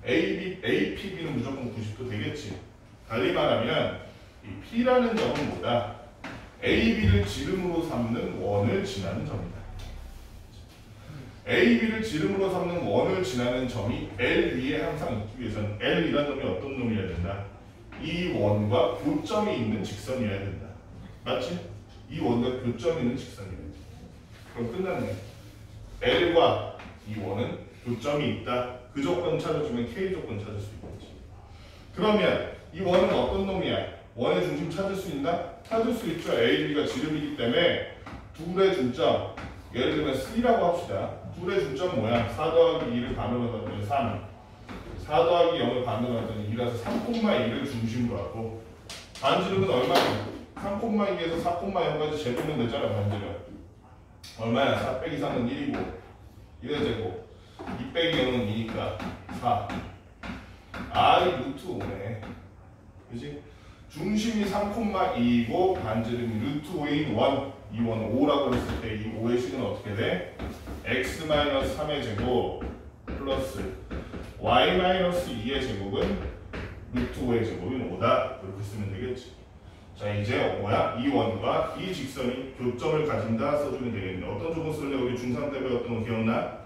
A, P, B는 무조건 90도 되겠지. 달리 말하면 이 P라는 점은 뭐다? A, B를 지름으로 삼는 원을 지나는 점이다. A, B를 지름으로 삼는 원을 지나는 점이 L 위에 항상 있기 위해서는 L이라는 놈이 어떤 놈이어야 된다? 이 원과 교점이 있는 직선이어야 된다. 맞지? 이 원과 교점이 있는 직선이어야 된다. 그럼 끝났네. L과 이 원은 교점이 있다. 그 조건 찾아주면 K 조건 찾을 수 있겠지. 그러면 이 원은 어떤 놈이야? 원의 중심 찾을 수 있나? 찾을 수 있죠. A, B가 지름이기 때문에 둘의 중점, 예를 들면 C라고 합시다. 둘의 중점 뭐야? 4 더하기 2를 반으로 하더니 3, 4 더하기 0을 반으로 하더니 2라서 3,2를 중심으로 하고, 반지름은 얼마야? 3,2에서 4,0까지 제곱면 되잖아. 반지름 얼마야? 4 빼기 3은 1이고 1의 제곱 2 빼기 0은 2니까 4. R이 루트 5네. 그지? 중심이 3,2이고 반지름이 루트 5인 1, 이 원 5라고 했을 때 이 5의 식은 어떻게 돼? x-3의 제곱 플러스 y-2의 제곱은 루트 5의 제곱은 5다. 이렇게 쓰면 되겠지. 자, 이제 뭐야? 이 원과 이 직선이 교점을 가진다 써주면 되겠네. 어떤 조건 쓰려고 우리 중3 때 배웠던 거 기억나?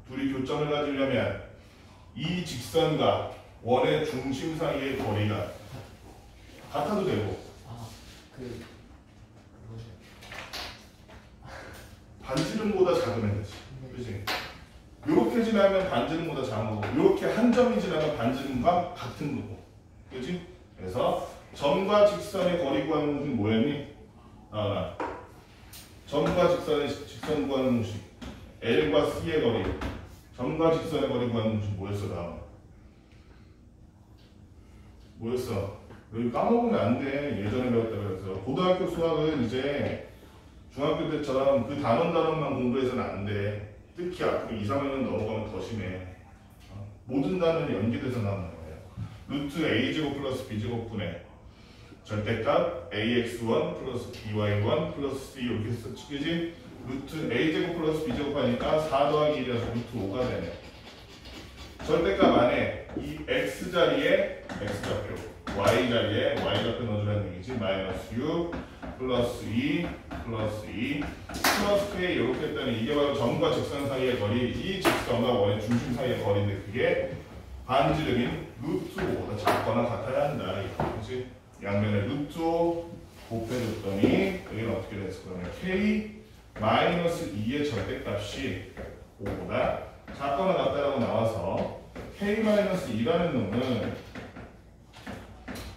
둘이 교점을 가지려면 이 직선과 원의 중심 사이의 거리가 같아도 되고 뭐죠? 반지름보다 작으면 되지. 그치? 요렇게 지나면 반지름보다 작은 거고 요렇게 한 점이 지나면 반지름과 같은 거고. 그치? 그래서 점과 직선의 거리 구하는 공식 뭐였니? 점과 직선 구하는 공식 L과 C의 거리 점과 직선의 거리 구하는 공식 뭐였어? 다음 뭐였어? 여기 까먹으면 안 돼. 예전에 배웠다 그랬어. 고등학교 수학은 이제 중학교 때처럼 그 단원만 공부해서는 안 돼. 특히 앞으로 2, 3학년 넘어가면 더 심해. 모든 단원이 연계돼서 나오는 거예요. 루트 a제곱 플러스 b제곱 분의 절대값 ax1 플러스 by1 플러스 c 이렇게 썼지. 그지? 루트 a제곱 플러스 b제곱 하니까 4 더하기 1이라서 루트 5가 되네. 절대값 안에 이 x 자리에 x좌표 y 자리에 y좌표 넣어주라는 얘기지. 마이너스 6 플러스 2 플러스 2 플러스 k 이렇게 했더니 이게 바로 점과 직선 사이의 거리, 이 직선과 원의 중심 사이의 거리인데 그게 반지름인 루트 5보다 작거나 같아야 한다. 그렇지? 양면에 루트 5 곱해줬더니 여기는 어떻게 됐을 거냐면 k 마이너스 2의 절대값이 5보다 작거나 같다라고 나와서 k 마이너스 2라는 놈은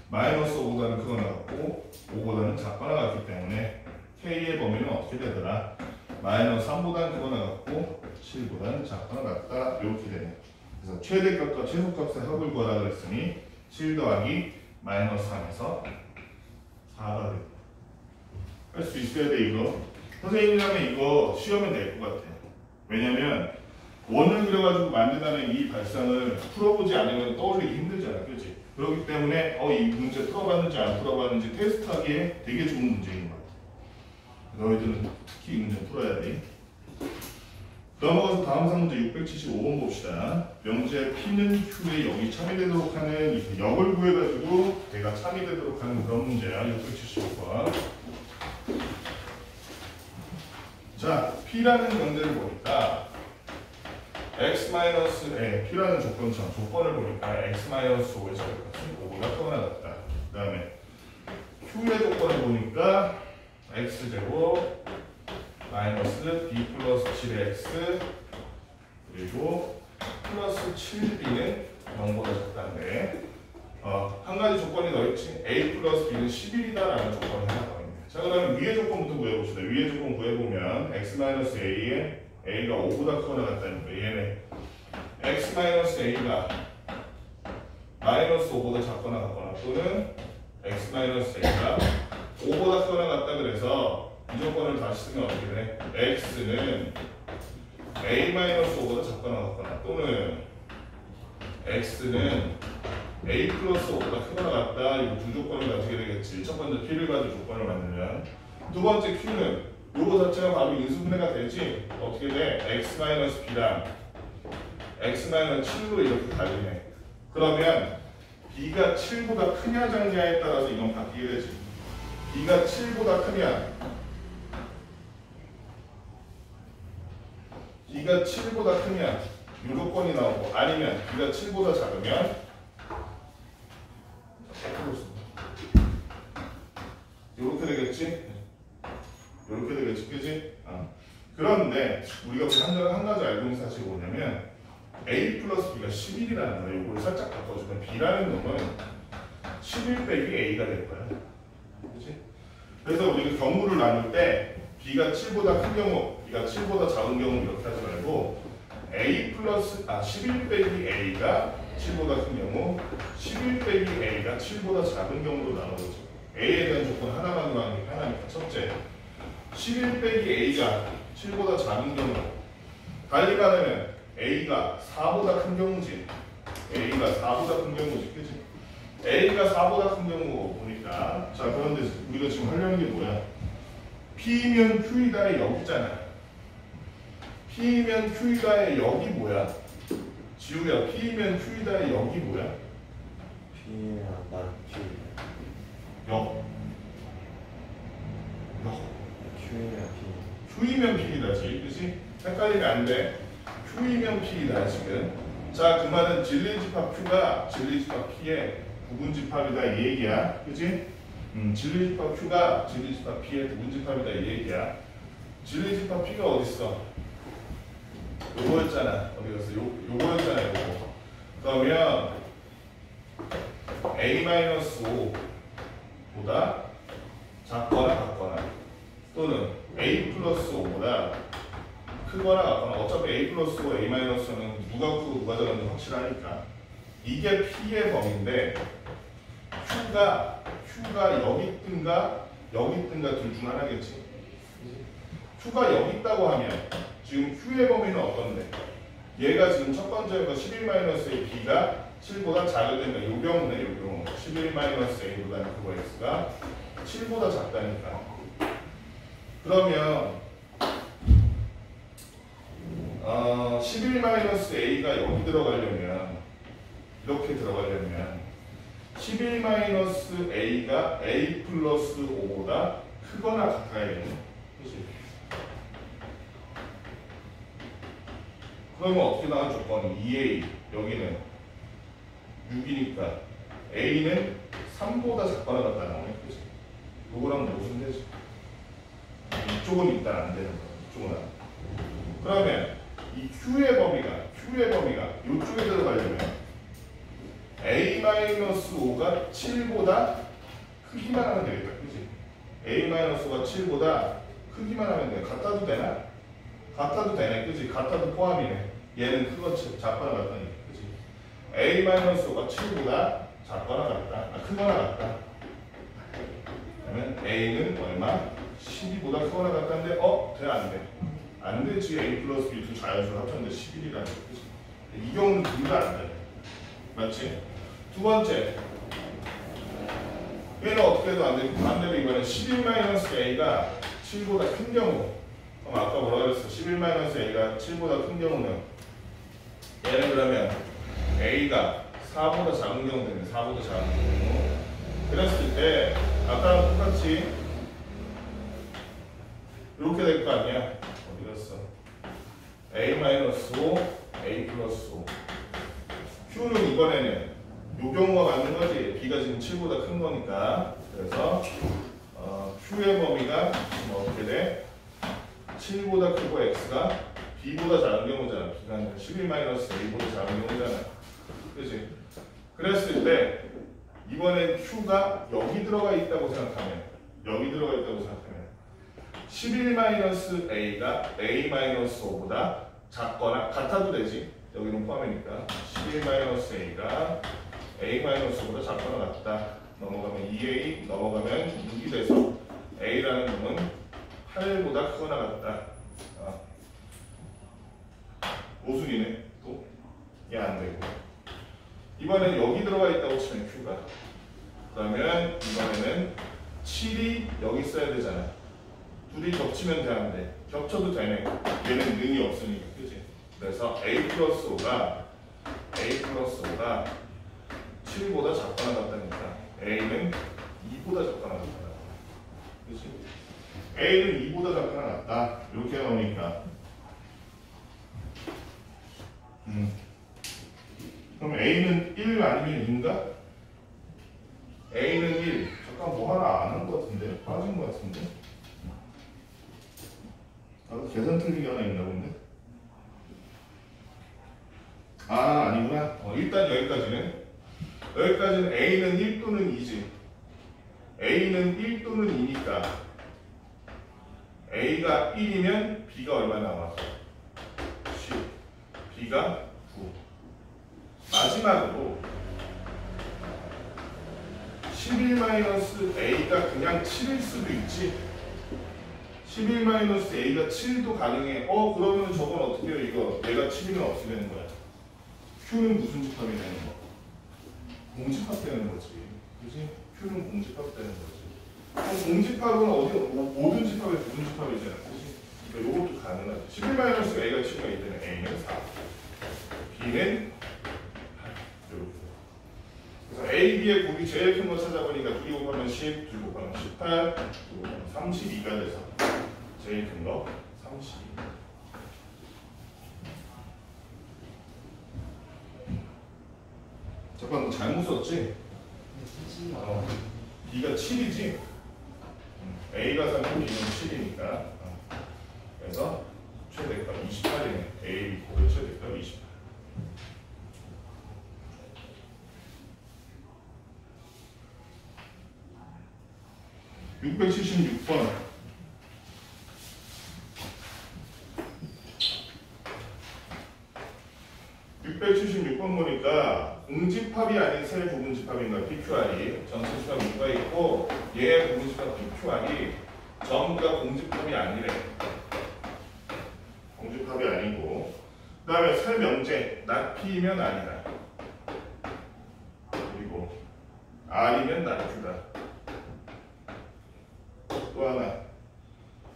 마이너스 5보다는 크거나 같고 5보다는 작거나 같기 때문에 k의 범위는 어떻게 되더라? 마이너스 3보다는 크거나 같고 7보다는 작거나 같다. 이렇게 되네. 그래서 최대값과 최소값의 합을 구하라 그랬으니 7 더하기 마이너스 3에서 4가 돼. 할 수 있어야 돼 이거. 선생님이라면 이거 시험에 낼 것 같아. 왜냐면 원을 그려가지고 만든다는 이 발상을 풀어보지 않으면 떠올리기 힘들잖아. 그렇지? 그렇기 때문에 이 문제 풀어봤는지 안 풀어봤는지 테스트하기에 되게 좋은 문제인 것 같아. 너희들은 특히 이 문제 풀어야 돼. 넘어가서 다음 상문제 675번 봅시다. 명제 P는 Q에 역이 참이되도록 하는 이 역을 구해가지고 걔가 참이되도록 하는 그런 문제야. 675번. 자, P라는 명제를 보니까 x-a P라는 조건을 보니까 x-5의 절대값은 5보다 크거나 같다. 그 다음에 Q의 조건을 보니까 x제곱 마이너스 b 플러스 7x 그리고 플러스 7b는 0보다 작다인데 한 가지 조건이 더 있지. a 플러스 b는 11이다라는 조건이 하나 더 있네. 자, 그러면 위의 조건부터 구해봅시다. 위의 조건 구해보면 x-a에 a가 5보다 크거나 같다니까 얘네 x-a가 마이너스 5보다 작거나 같거나 또는 x-a가 5보다 크거나 같다. 그래서 이 조건을 다시 쓰면 어떻게 돼? x는 a-5보다 작거나 같거나 또는 x는 a 플러스 5보다 크거나 같다. 이 두 조건을 가지게 되겠지. 첫 번째 p를 가지고 조건을 만들면 두 번째 q는 요거 자체가 바로 인수분해가 되지. 어떻게 돼? x-b랑 x-7로 이렇게 달리네. 그러면 b가 7보다 크냐 작냐에 따라서 이건 바뀌게 되지. b가 7보다 크면 b가 7보다 크면 요 조건이 나오고 아니면 b가 7보다 작으면 요렇게 되겠지? 이렇게 되겠지, 그지? 그런데 우리가 한 가지 알고 있는 사실이 뭐냐면 a 플러스 b가 11이라는 거예요. 이걸 살짝 바꿔주면 b라는 놈은 11 빼기 a가 될 거야. 그지? 그래서 우리가 경우를 나눌 때 b가 7보다 큰 경우, b가 7보다 작은 경우 이렇게 하지 말고 a 플러스 11 빼기 a가 7보다 큰 경우, 11 빼기 a가 7보다 작은 경우로 나누죠. a에 대한 조건 하나만 구하는 게 편하니까. 첫째, 11 빼기 a가 7보다 작은 경우 달리 말하면 a가 4보다 큰 경우지. a가 4보다 큰 경우지. 그치? A가 4보다 큰 경우 보니까 자 그런데 우리가 지금 하려는 게 뭐야? P면 Q이다의 여기잖아. P면 Q이다의 여기 뭐야? 지우야 P면 Q이다의 여기 뭐야? P랑 나랑 Q. 역. Q랑 P. Q이면 P이다지, 그치? 헷갈리면 안 돼. Q이면 P이다 지금. 자, 그 말은 진리집합 Q가 진리집합 P의 부분집합이다 이 얘기야, 그치? 진리집합 Q가 진리집합 P의 부분집합이다 이 얘기야. 진리집합 P가 어딨어? 요거였잖아. 어디 갔어? 요거였잖아, 요거. 그러면 A-5보다 작거나 같거나 또는 A 플러스 5보다 크거나 같거나 어차피 A 플러스 5, A 마이너스는 누가 크고 누가 작은지 확실하니까 이게 P의 범위인데 Q가 여기 있든가 둘 중 하나겠지. Q가 여기 있다고 하면 지금 Q의 범위는 어떤데? 얘가 지금 첫 번째 거 11-A의 B가 7보다 작을 때니까 요 경우네, 요 경우 11-A보다는 그거 X가 7보다 작다니까. 그러면 11-A가 여기 들어가려면 이렇게 들어가려면 11-A가 A 플러스 5보다 크거나 같아야겠네. 그치? 그러면 어떻게 나온 조건이 2A 여기는 6이니까 A는 3보다 작거나 같다 나오네. 그치? 요거랑 무슨 되지? 이쪽은 일단 안 되는 거야. 이쪽은 안 돼. 그러면 이 Q의 범위가 이쪽에 들어가려면 A-5가 7보다 크기만 하면 되겠다. 그치? A-5가 7보다 크기만 하면 돼. 같아도 되나? 같아도 되네. 그치? 같아도 포함이네. 얘는 크거 작거나 같다니까. 그치? A-5가 7보다 작거나 같다. 크거나 같다. 그러면 A는 얼마? 12보다 크거나 같다는데 돼? 안 돼? 안 되지. A 플러스 B 두 자연수를 합쳤는데 11이라는 거지. 이 경우는 둘 다 안 돼. 맞지? 두 번째 얘는 어떻게 해도 안 돼. 반대로 이번엔 11-A가 7보다 큰 경우 그럼 아까 뭐라 그랬어? 11-A가 7보다 큰 경우는 얘는 그러면 A가 4보다 작은 경우 되면 4보다 작은 경우 그랬을 때 아까랑 똑같이 이렇게 될 거 아니야? 어디 갔어? A-5, A 플러스 5 Q는 이번에는 요 경우가 맞는 거지. B가 지금 7보다 큰 거니까. 그래서 Q의 범위가 지금 어떻게 돼? 7보다 크고 X가 B보다 작은 경우잖아. B가 11-A보다 작은 경우잖아. 그치? 그랬을 때 이번엔 Q가 여기 들어가 있다고 생각하면 11-A가 A-5보다 작거나 같아도 되지. 여기는 포함이니까 11-A가 A-5보다 작거나 같다. 넘어가면 2A, 넘어가면 6이 돼서 A라는 놈은 8보다 크거나 같다. 모순이네. 또? 얘 안 되고. 이번엔 여기 들어가 있다고 치면 Q가. 그러면 이번에는 7이 여기 있어야 되잖아. 둘이 겹치면 돼, 안 돼? 겹쳐도 되네. 얘는 능이 없으니까. 그치? 그래서 A 플러스 5가 7보다 작거나 같다니까 A는 2보다 작거나 같다. 그치? A는 2보다 작거나 같다. 이렇게 나오니까 그럼 A는 1 아니면 2인가? A는 1. 잠깐 뭐 하나 안 한 것 같은데? 빠진 것 같은데? 계산 틀리기 하나 있나 본데? 아니구나. 일단 여기까지는 A는 1 또는 2지. A는 1 또는 2니까 A가 1이면 B가 얼마 나와? 10. B가 9. 마지막으로 11-A가 그냥 7일 수도 있지. 11-A가 7도 가능해. 그러면 저건 어떻게 해요? 이거 얘가 7이면 어떻게 되는 거야? Q는 무슨 집합이 되는 거? 공집합되는 거지. 그지? Q는 공집합되는 거지. 그럼 공집합은 어디 모든 집합에 모든 집합이잖아. 그지? 그러니까 이것도 가능하지. 11-A가 7가 있다면 A는 4, B는 8. 이렇게. 그래서 A, B의 곱이 제일 큰 거 찾아보니까 2 곱하면 10, 2 곱하면 18, 2 곱하면 32가 돼서 제일 큰 거 32. 잠깐 너 잘못 썼지? B가 7이지? A가 3고 B는 7이니까 그래서 최대값 28이네. A 곱의 최대값 28. (676번) 676번 보니까 공집합이 아닌 세 부분집합인가 PQR이 전체수가 뭐가 있고 얘의 부분집합 PQR이 전부 다 공집합이 아니래. 공집합이 아니고 그 다음에 세 명제 not P이면 아니다. 그리고 R이면 not Q다. 또 하나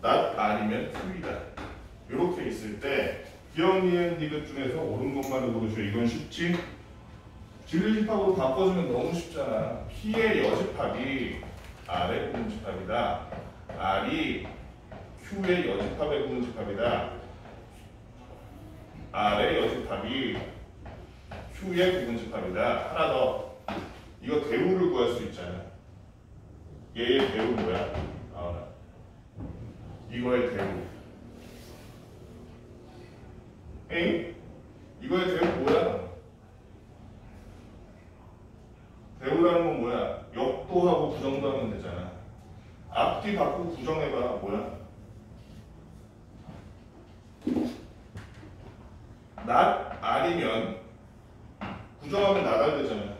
not R이면 Q이다. 이렇게 있을 때 기억, 니은, 디귿 중에서 옳은 것만을 고르셔. 이건 쉽지? 진리집합으로 바꿔주면 너무 쉽잖아. P의 여집합이 R의 부분집합이다. R이 Q의 여집합의 부분집합이다. R의 여집합이 Q의 부분집합이다. 하나 더. 이거 대우를 구할 수 있잖아. 얘의 대우 뭐야? 이거의 대우. 에이? 이거의 대우 뭐야? 대우라는 건 뭐야? 역도하고 부정도 하면 되잖아. 앞뒤 바꾸고 부정해봐. 뭐야? not R이면 부정하면 나갈 되잖아.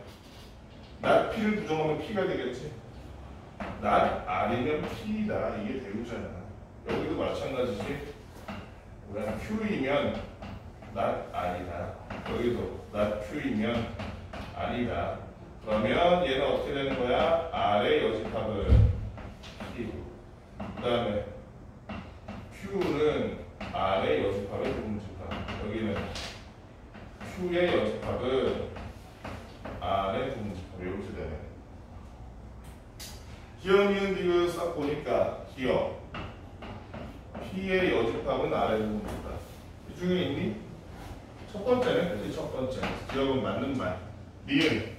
not P를 부정하면 P가 되겠지. not R이면 P다. 이게 대우잖아. 여기도 마찬가지지. 뭐야? Q이면 not R이다. 여기도 not Q이면 R이다. 그러면 얘는 어떻게 되는 거야? R의 여집합은 P. 그 다음에 Q는 R의 여집합의 부분집합. 여기는 Q의 여집합은 R의 부분집합. 이렇게 되네. 기억, 니은, 디귿 싹 보니까 기억. P의 여집합은 R의 부분집합. 이 중에 있니? 첫 번째네. 그치? 첫 번째. 기억은 맞는 말. 니은.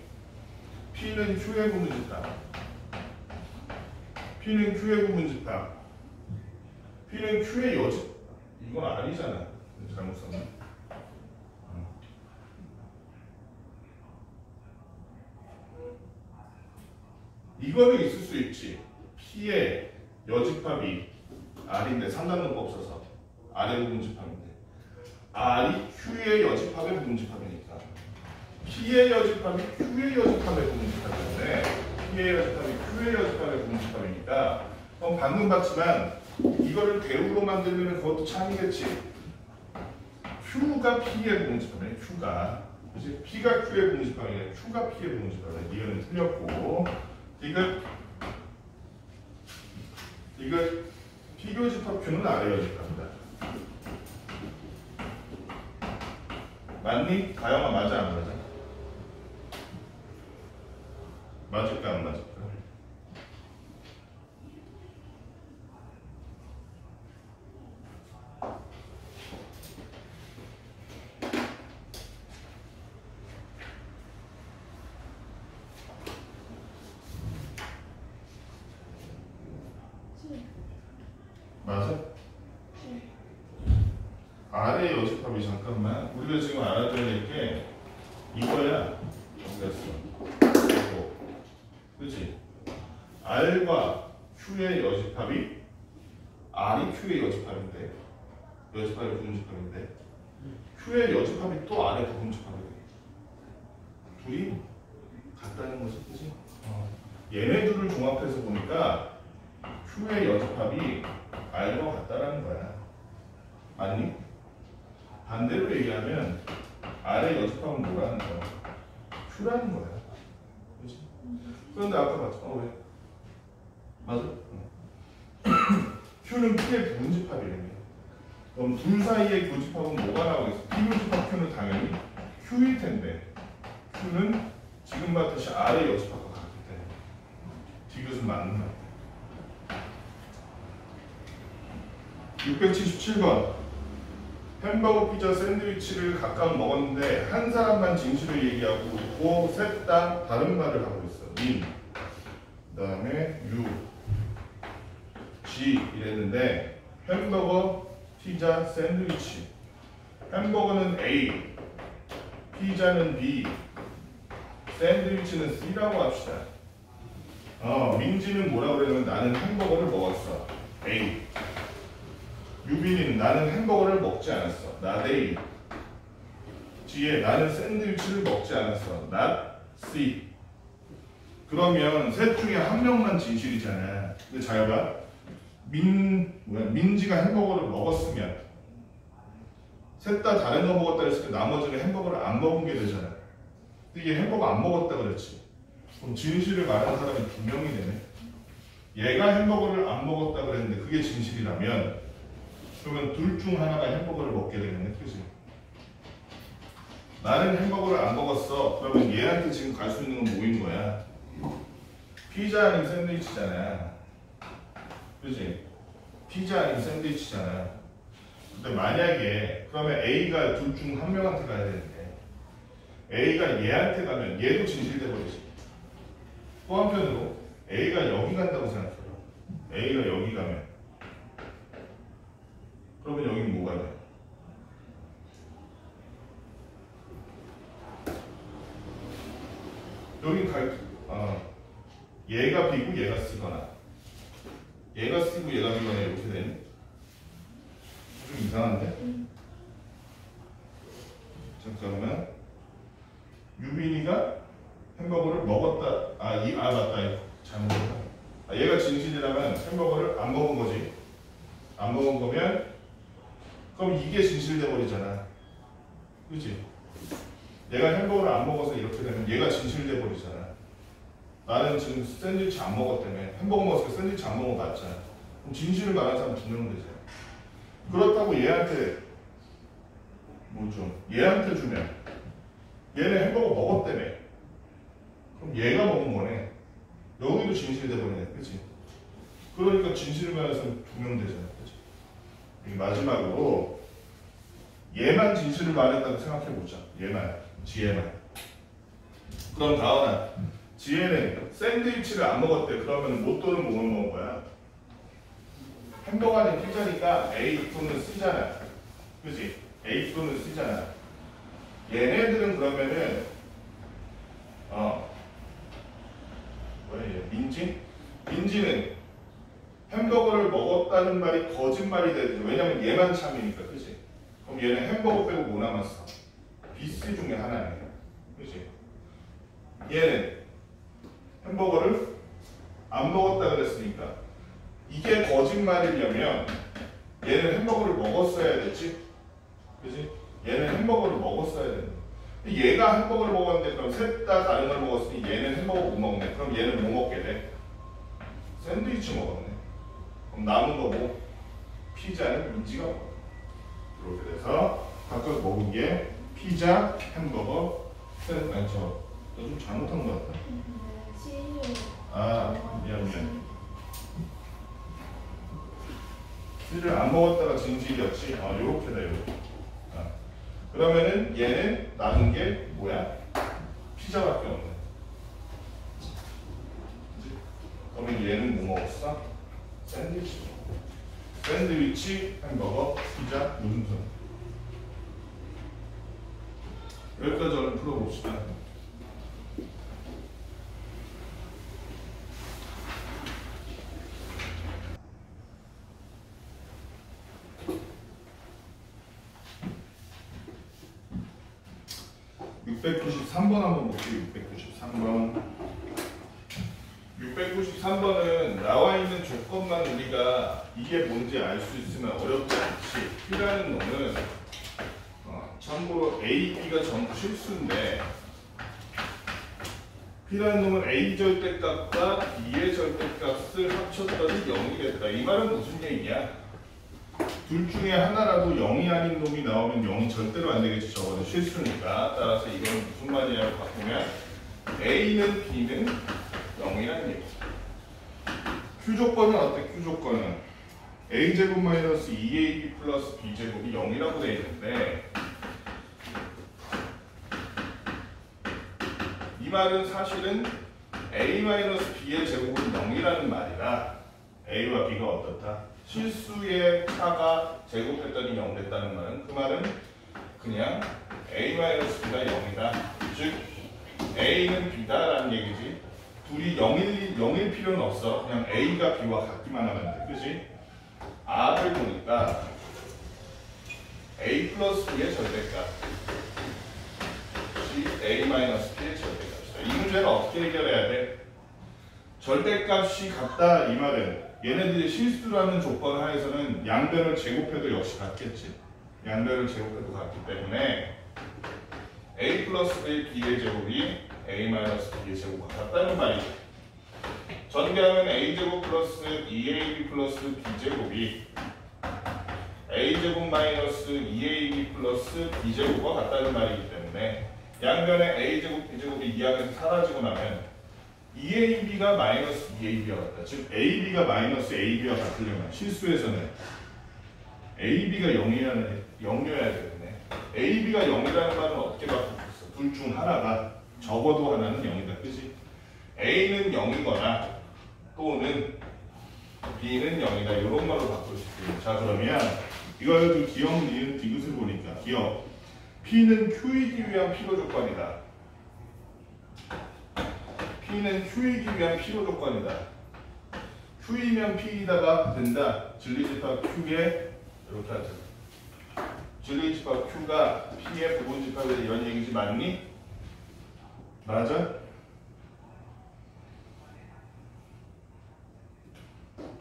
P는 Q의 부분집합. P는 Q의 부분집합. P는 Q의 여집. 이건 아니잖아. 잘못 썼네. 이거는 있을 수 있지. P의 여집합이 R인데 상담문법 써서 R의 부분집합인데 R이 Q의 여집합의 부분집합이니까 P의 여집합이 Q의 여집합의 부분집합인데 P의 여집합이 Q의 여집합의 부분집합이니까 그럼 방금 봤지만 이거를 대우로 만들면 그것도 참이겠지. Q가 P의 부분집합이네. Q가 그치? P가 Q의 부분집합이네. Q가 P의 부분집합이네. 이거는 틀렸고 이거 P교집합 Q는 R의 여집합이다. 맞니? 가영아 맞아 안 맞아? 맞을까 안 맞을까? 맞아? R의 여집합이 잠깐만 우리가 지금 알아둬야 될 게 이거야. 어디 갔어? 이거 그치? R과 Q의 여집합이 R이 Q의 여집합인데 여집합의 부분집합인데 Q의 여집합이 또 R의 부분집합이래. 둘이 같다는 거지 그치? 얘네 둘을 종합해서 보니까 Q의 여집합이 R과 같다라는 거야. 맞니? 반대로 얘기하면 R의 여집합은 뭐라는 거야? Q라는 거야. 그런데 아까 봤죠? 왜? 맞아? Q는 P의 부분집합이래요. 그럼 둘 사이의 교집합은 뭐가 나오겠어? P교집합 Q는 당연히 Q일 텐데 Q는 지금 봤듯이 R의 여집합과 같기 때문에 디귿은 맞는 말. 677번 햄버거, 피자, 샌드위치를 각각 먹었는데 한 사람만 진실을 얘기하고 있고 셋 다 다른 말을 하고 있어. 민, 그 다음에 유, 지 이랬는데 햄버거, 피자, 샌드위치. 햄버거는 A, 피자는 B, 샌드위치는 C라고 합시다. 민지는 뭐라고 그러냐면 나는 햄버거를 먹었어. A. 유빈이는 나는 햄버거를 먹지 않았어. Not A. G에 나는 샌드위치를 먹지 않았어. Not C. 그러면 셋 중에 한 명만 진실이잖아. 근데 잘 봐. 민지가 햄버거를 먹었으면 셋 다 다른 거 먹었다 했을 때 나머지는 햄버거를 안 먹은 게 되잖아. 근데 얘 햄버거 안 먹었다 그랬지. 그럼 진실을 말하는 사람이 두 명이 되네. 얘가 햄버거를 안 먹었다 그랬는데 그게 진실이라면 그러면 둘 중 하나가 햄버거를 먹게 되겠네. 그치? 나는 햄버거를 안 먹었어. 그러면 얘한테 지금 갈 수 있는 건 뭐인 거야? 피자 아니면 샌드위치잖아. 그치? 피자 아니면 샌드위치잖아. 근데 만약에 그러면 A가 둘 중 한 명한테 가야 되는데 A가 얘한테 가면 얘도 진실돼 버리지. 또 한편으로 A가 여기 간다고 생각해요. A가 여기 가면 그러면 여기는 뭐가 돼? 여기 얘가 B고 얘가 C거나 얘가 C고 얘가 B거나 이렇게 되니? 좀 이상한데? 잠깐만. 유빈이가 햄버거를 먹었다. 맞다. 잘못했다. 얘가 진실이라면 햄버거를 안 먹은 거지. 안 먹은 거면 그럼 이게 진실돼 버리잖아. 그치? 얘가 햄버거를 안 먹어서 이렇게 되면 얘가 진실돼 버리잖아. 나는 지금 샌드위치 안 먹었다며. 햄버거 먹었을 때 샌드위치 안 먹은 거 맞잖아. 그럼 진실을 말하는 사람 두 명은 되잖아. 그렇다고 얘한테 얘한테 주면 얘는 햄버거 먹었다며. 그럼 얘가 먹은 거네. 여기도 진실이 돼버리네. 그치? 그러니까 진실을 말하는 사람 두 명 되잖아. 그치? 마지막으로 얘만 진실을 말했다고 생각해보자. 얘만. 지혜만. 그럼 다은아, 지혜는 샌드위치를 안 먹었대. 그러면 모또는 뭘 먹은 거야? 햄버거 아닌 피자니까 A 또는 C잖아. 그치? A 또는 C잖아. 얘네들은 그러면은 뭐야 얘? 민지는 햄버거를 먹었다는 말이 거짓말이 되지. 왜냐면 얘만 참이니까. 그치? 그럼 얘는 햄버거 빼고 뭐 남았어? B, C 중에 하나네. 그치? 얘는 햄버거를 안 먹었다 그랬으니까 이게 거짓말이려면 얘는 햄버거를 먹었어야 됐지? 그치? 얘는 햄버거를 먹었어야 되는 거야. 얘가 햄버거를 먹었는데 그럼 셋 다 다른 걸 먹었으니 얘는 햄버거 못 먹네. 그럼 얘는 뭐 먹게 돼? 샌드위치 먹었네. 그럼 남은 거 뭐? 피자는 민지가 먹어. 이렇게 돼서 각각 먹은 게 피자, 햄버거, 샌드위치. 너 좀 잘못한 것 같다. 미안. C를 안 먹었다가 진실이었지. 요렇게다, 요렇게. 그러면은 얘는 남은 게 뭐야? 피자밖에 없네. 그치? 그러면 얘는 뭐 먹었어? 샌드위치. 샌드위치, 햄버거, 피자, 무슨 소리? 여기까지 얼른 풀어봅시다. (693번) 한번 볼게요. 693번은 나와 있는 조건만 우리가 이게 뭔지 알 수 있으면 어렵지 않지. P라는 놈은 참고로 A, B가 전부 실수인데 P라는 놈은 A 절대값과 B의 절대값을 합쳤더니 0이 됐다. 이 말은 무슨 얘기야? 둘 중에 하나라도 0이 아닌 놈이 나오면 0이 절대로 안 되겠지. 저거는 실수니까. 따라서 이건 무슨 말이냐고 바꾸면 A는 B는 0이라는 얘기. Q 조건은 어때? Q 조건은 A제곱 마이너스 2AB 플러스 B제곱이 0이라고 되어 있는데 이 말은 사실은 A 마이너스 B의 제곱은 0이라는 말이라 A와 B가 어떻다? 실수의 차가 제곱했더니 0 됐다는 말은 그 말은 그냥 A 마이너스 B가 0이다. 즉 A는 B다라는 얘기지. 둘이 0일 필요는 없어. 그냥 A가 B와 같기만 하면 돼. 그지? R을 보니까 A 플러스 B의 절대값 A 마이너스 B의 절대값이다. 이 문제는 어떻게 해결해야 돼? 절대값이 같다 이 말은 얘네들이 실수라는 조건 하에서는 양변을 제곱해도 역시 같겠지. 양변을 제곱해도 같기 때문에 A 플러스 B의 제곱이 A 마이너스 B의 제곱과 같다는 말이지. 전개하면 A제곱 플러스 2AB 플러스 B제곱이 A제곱 마이너스 2AB 플러스 B제곱과 같다는 말이기 때문에 양변에 A제곱 B제곱이 이항에서 사라지고 나면 2AB가 마이너스 2AB와 같다. 즉 AB가 마이너스 AB와 같으려면 실수에서는 AB가 0이어야 되겠네. AB가 0이라는 말은 어떻게 바꿀 수 있어? 둘 중 하나가 적어도 하나는 0이다. 그치? A는 0이거나 또는 B는 0이다. 이런 말로 바꿀 수 있어요. 자 그러면 이거를 기억, 니은, 디귿을 보니까 기억 P는 Q이기 위한 필요 조건이다. P는 Q이기 위한 필요 조건이다. Q이면 P이다가 된다. 진리집합 Q에 이렇게 하자. 진리집합 Q가 P의 부분집합에 이런 얘기지 맞니? 맞아?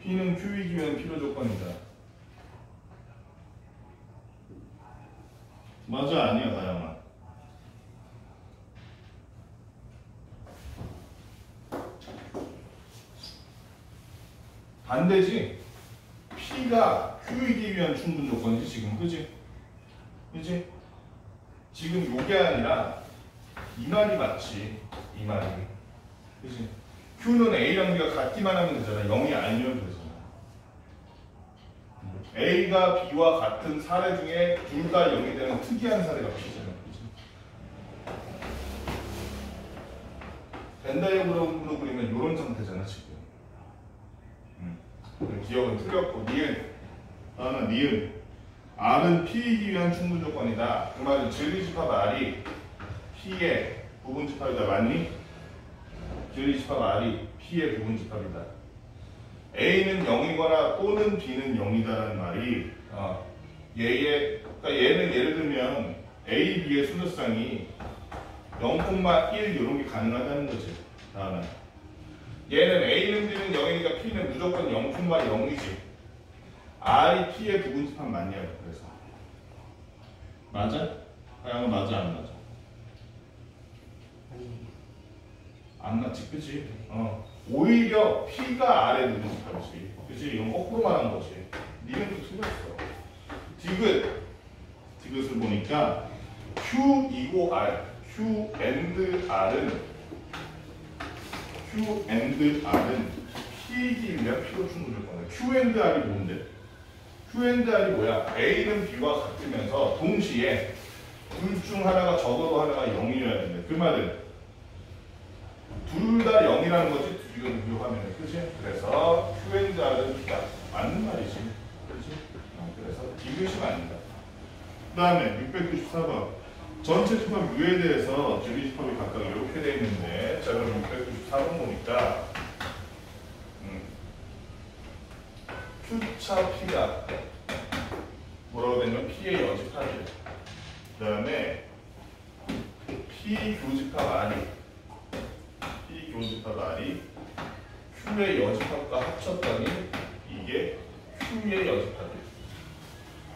P는 Q이기 위한 필요 조건이다. 맞아 아니야 다영아? 반대지? P가 Q이기 위한 충분 조건이지 지금 그지? 그지? 지금 요게 아니라 이 말이 맞지 이 말이 그지? Q는 A랑 B가 같기만 하면 되잖아. 0이 아니면 되잖아. A가 B와 같은 사례 중에 둘 다 0이 되는 특이한 사례가 P잖아. 그치? 벤다이어그램으로 그리면 이런 상태잖아 지금. 기억은 틀렸고 니은 나는 니은 R은 P이기 위한 충분 조건이다. 그 말은 진리집합 R이 P의 부분집합이다. 맞니? 진리집합 R이 P의 부분집합이다. A는 0이거나 또는 B는 0이다라는 말이 그러니까 얘는 예를 들면 A, B의 순서쌍이 0,1 이런 게 가능하다는 거지. 다음에 얘는 A는 B는 0이니까 P는 무조건 0,0이지. R이 P의 부분집합 맞냐? 그래서 맞아? 하양은 맞아 안 맞아? 안 맞지, 그치? 오히려 P가 R의 부분집합이지, 그치? 이건 거꾸로 말한 거지. 니는 좀 틀렸어. 디귿을 보니까 Q이고 R, Q and R은 P이기 위한 필요 충분 조건이야. Q and R이 뭔데? Q and R이 뭐야? A는 B와 같으면서 동시에 둘 중 하나가 적어도 하나가 0이어야 된대. 그 말은 둘 다 0이라는 거지. 이건 비교하면 그치? 그래서 Q and R은 B다. 맞는 말이지. 그치? 그래서 디귿이 맞는다. 그 다음에 694번 전체 집합 U에 대해서 진리집합이 각각 이렇게 되어 있는데 자 그럼 694번 보니까 Q차 P가 뭐라고 되냐면 P의 여집합이에요. 그 다음에 P 교집합 R이 Q의 여집합과 합쳤더니 이게 Q의 여집합이에요.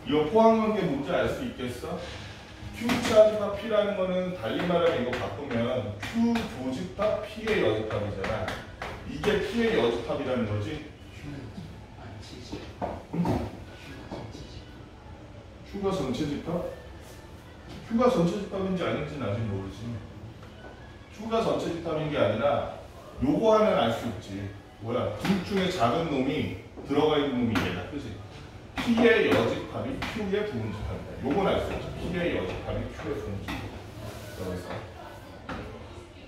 이거 포함관계 뭔지 알 수 있겠어? Q 차집합 P라는 거는 달리 말하면 이거 바꾸면 Q 교집합 P의 여집합이잖아. 이게 P의 여집합이라는 거지. Q가 전체 집합? Q가 전체 집합인지 아닌지는 아직 모르지. Q가 전체 집합인 게 아니라 요거 하면 알 수 있지. 뭐야? 둘 중에 작은 놈이 들어가 있는 놈이 얘다. 그치? P의 여집합이 Q의 부분집합이다. 요건 알 수 있지. P의 여집합이 Q의 부분집합. 여기서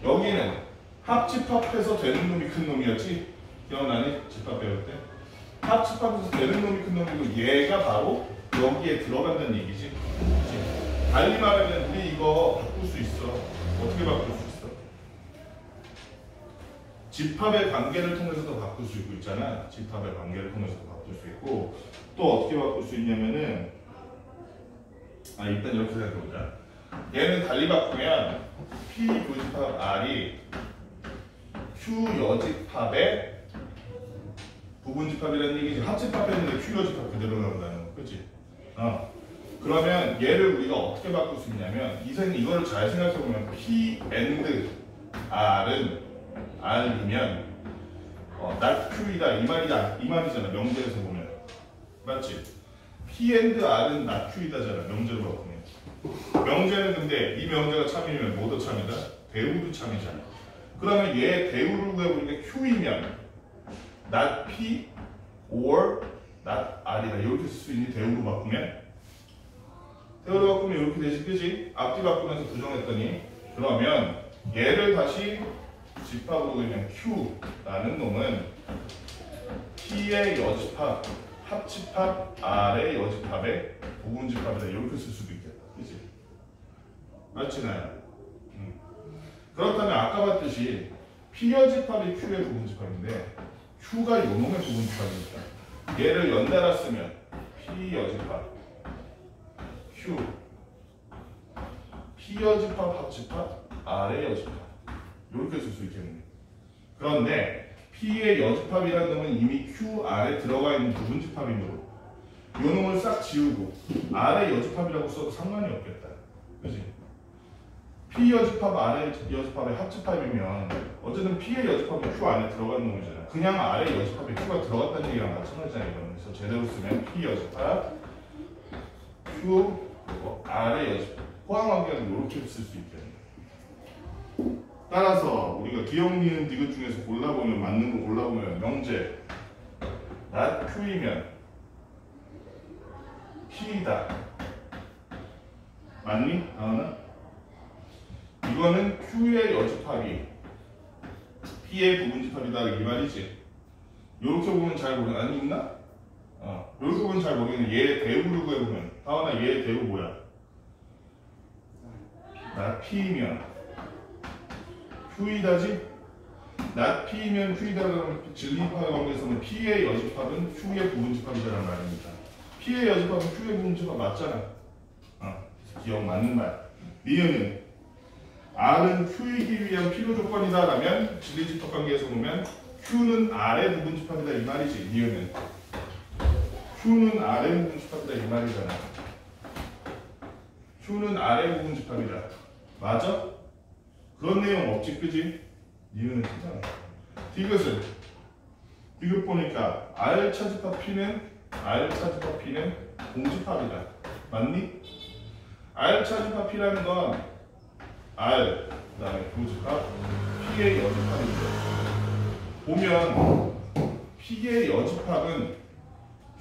여기는 합집합해서 되는 놈이 큰 놈이었지? 기억나니? 집합 배울 때? 합집합해서 되는 놈이 큰 놈이고 얘가 바로 여기에 들어간다는 얘기지. 그치? 달리 말하면 우리 이거 바꿀 수 있어. 어떻게 바꿀 수 있어? 집합의 관계를 통해서도 바꿀 수 있고 있잖아. 집합의 관계를 통해서도 바꿀 수 있고 또 어떻게 바꿀 수 있냐면은 일단 이렇게 생각해보자. 얘는 달리 바꾸면 P 교집합 R이 Q 여집합의 부분집합이라는 얘기지. 합집합했는데 Q 여집합 그대로 나온다는 거, 그렇지? 그러면 얘를 우리가 어떻게 바꿀 수 있냐면 이거를 잘 생각해보면 P and R은 R이면 not Q이다 이 말이잖아. 명제에서 보면 맞지? P and R은 not Q이다잖아. 명제로 바꾸면. 명제는 근데 이 명제가 참이면 뭐도 참이다? 대우도 참이잖아. 그러면 얘 대우를 구해보니까 Q이면 not P or not R이다. 이렇게 쓸 수 있니? 대우로 바꾸면? 대우로 바꾸면 이렇게 되지, 그지? 앞뒤 바꾸면서 부정했더니 그러면 얘를 다시 집합으로 그리면 Q라는 놈은 P의 여집합, 합집합 R의 여집합의 부분집합이다. 이렇게 쓸 수도 있겠다. 그치? 맞지, 나야? 그렇다면 아까 봤듯이 P여집합이 Q의 부분집합인데 Q가 요놈의 부분집합이니까 얘를 연달아 쓰면 P여집합 Q P여집합 합집합 R의 여집합 이렇게 쓸 수 있겠네. 그런데 P의 여집합이라는 놈은 이미 Q R에 들어가 있는 부분집합이므로 요 놈을 싹 지우고 R의 여집합이라고 써도 상관이 없겠다. 그치? P 여집합 R의 여집합의 합집합이면 어쨌든 P의 여집합이 Q 안에 들어가는 놈이잖아. 그냥 R의 여집합에 Q가 들어갔다는 얘기랑 마찬가지잖아. 이거는. 그래서 제대로 쓰면 P 여집합 Q 그리고 R의 여집합 포함관계는 이렇게 쓸 수 있겠네. 따라서 우리가 기억, 니은, 디귿 중에서 골라보면 맞는 거 골라보면 명제 not Q이면 P이다. 맞니? 다은아? 이거는 Q의 여집합이 P의 부분집합이다 이 말이지. 이렇게 보면 잘 모르는 아니 있나? 이렇게 보면 잘 모르겠는 얘 대우를 구해보면 다은아 얘 대우 뭐야? not P이면 Q이다지? not P이면 Q이다 그러면 진리집합의 관계에서는 P의 여집합은 Q의 부분집합이라는 말입니다. P의 여집합은 Q의 부분집합 맞잖아. 기억 맞는 말. 니은은 R은 Q이기 위한 필요 조건이다 라면 진리집합 관계에서 보면 Q는 R의 부분집합이다 이 말이지. 니은은 Q는 R의 부분집합이다 이 말이잖아. Q는 R의 부분집합이다. 맞아? 그런 내용 없지, 그지? 니은은 진짜. 디귿은 디귿 보니까 R 차집합 P는 공집합이다. 맞니? R 차집합 P라는 건 R 그다음에 교집합 P의 여집합인데 보면 P의 여집합은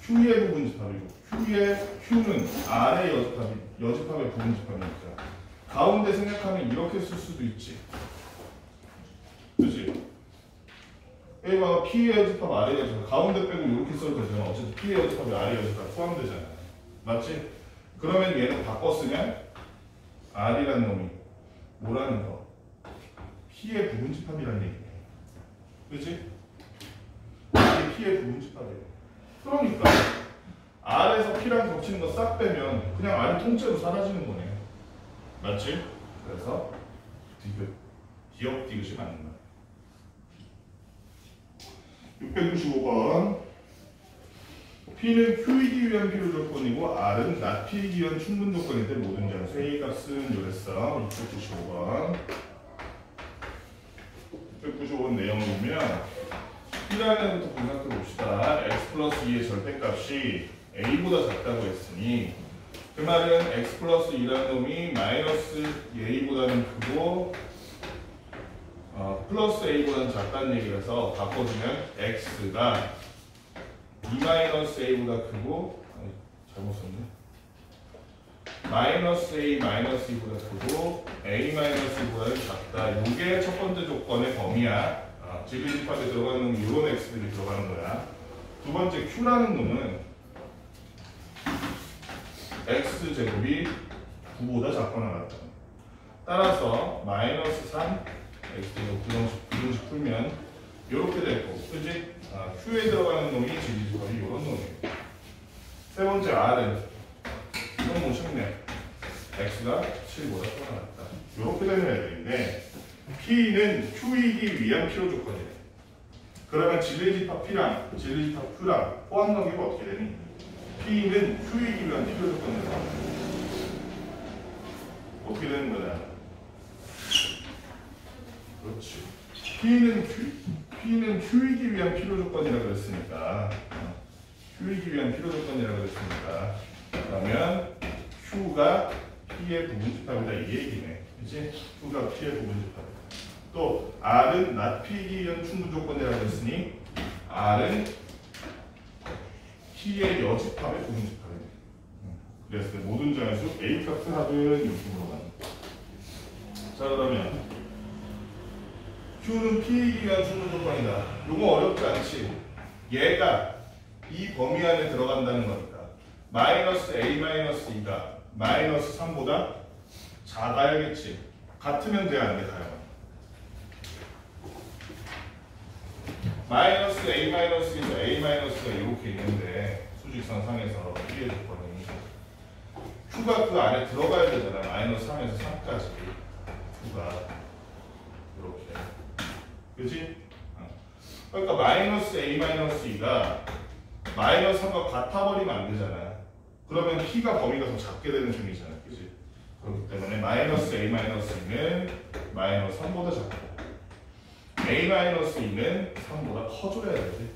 Q의 부분집합이고 Q는 R의 여집합의 부분집합이니까 가운데 생각하면 이렇게 쓸 수도 있지. 그치? A가 P의 여집합 R의 여집합 가운데 빼고 이렇게 써도 되잖아. 어쨌든 P의 여집합이 R의 여집합 포함되잖아. 맞지? 그러면 얘는 바꿔 쓰면 R이라는 놈이 뭐라는 거? P의 부분집합이라는 얘기네. 그치? 이게 P의 부분집합이에요. 그러니까 R에서 P랑 겹치는 거 싹 빼면 그냥 R이 통째로 사라지는 거네. 맞지? 그래서 디귿, 기억 디귿이 맞는 거야. 665번 P는 Q이기 위한 필요 조건이고 R은 not P이기 위한 충분 조건인데 모든 장수 A 값은 요랬어. 695번. 695번 내용을 보면 P라는 것부터 분석해 봅시다. x 플러스 2의 절대값이 A보다 작다고 했으니 그 말은 x 플러스 2라는 놈이 마이너스 A보다는 크고 플러스 A보다는 작다는 얘기라서 바꿔주면 x가 2-a보다 크고 잘못 썼네. 마이너스 A 마이너스 2보다 크고 A 마이너스 2보다 작다. 이게 첫 번째 조건의 범위야. 지그집합에 들어가는 이런 x들이 들어가는 거야. 두 번째 q라는 놈은 x 제곱이 9보다 작거나 같다. 따라서 마이너스 3 x 제곱 부등식 풀면 이렇게 될 거고, 그지? q에 들어가는 놈이 지그집합이 이런 놈이에요. 세 번째 r은 너무 쉽네. x가 7보다 커나 같다. 이렇게 되는 애들인데 P는 Q이기 위한 필요 조건이래. 그러면 진리집합 P랑 진리집합 Q랑 포함 관계가 어떻게 되니? P는 Q이기 위한 필요 조건이다. 어떻게 되는 거냐? 그렇지. P는 Q이기 위한 필요 조건이라 그랬으니까 Q이기 위한 필요 조건이라 그랬으니까 그러면 Q가 P의 부분집합이다 이 얘기네. 그치? Q가 P의 부분집합이다. 또 R은 not P이기 위한 충분 조건이라고 했으니 R은 P의 여집합의 부분집합이네. 그래서 모든 자연수 A 값을 하든 이렇게 물어가는. 자 그러면 Q는 P이기 위한 충분 조건이다. 요거 어렵지 않지? 얘가 이 범위 안에 들어간다는 거니까 마이너스 A 마이너스 2가 마이너스 3보다 작아야겠지. 같으면 돼, 안 돼, 다양한. 마이너스 A 마이너스에서 A 마이너스가 이렇게 있는데 수직선 상에서 P의 조건이 Q가 그 안에 들어가야 되잖아. 마이너스 3에서 3까지 Q가 이렇게, 그치? 그러니까 마이너스 A 마이너스 2가 마이너스 3과 같아버리면 안 되잖아. 그러면 P가 범위가 더 작게 되는 셈이잖아, 그치? 그렇기 때문에 마이너스 A 마이너스 2는 마이너스 3보다 작고 A 마이너스 2는 3보다 커져야 되지.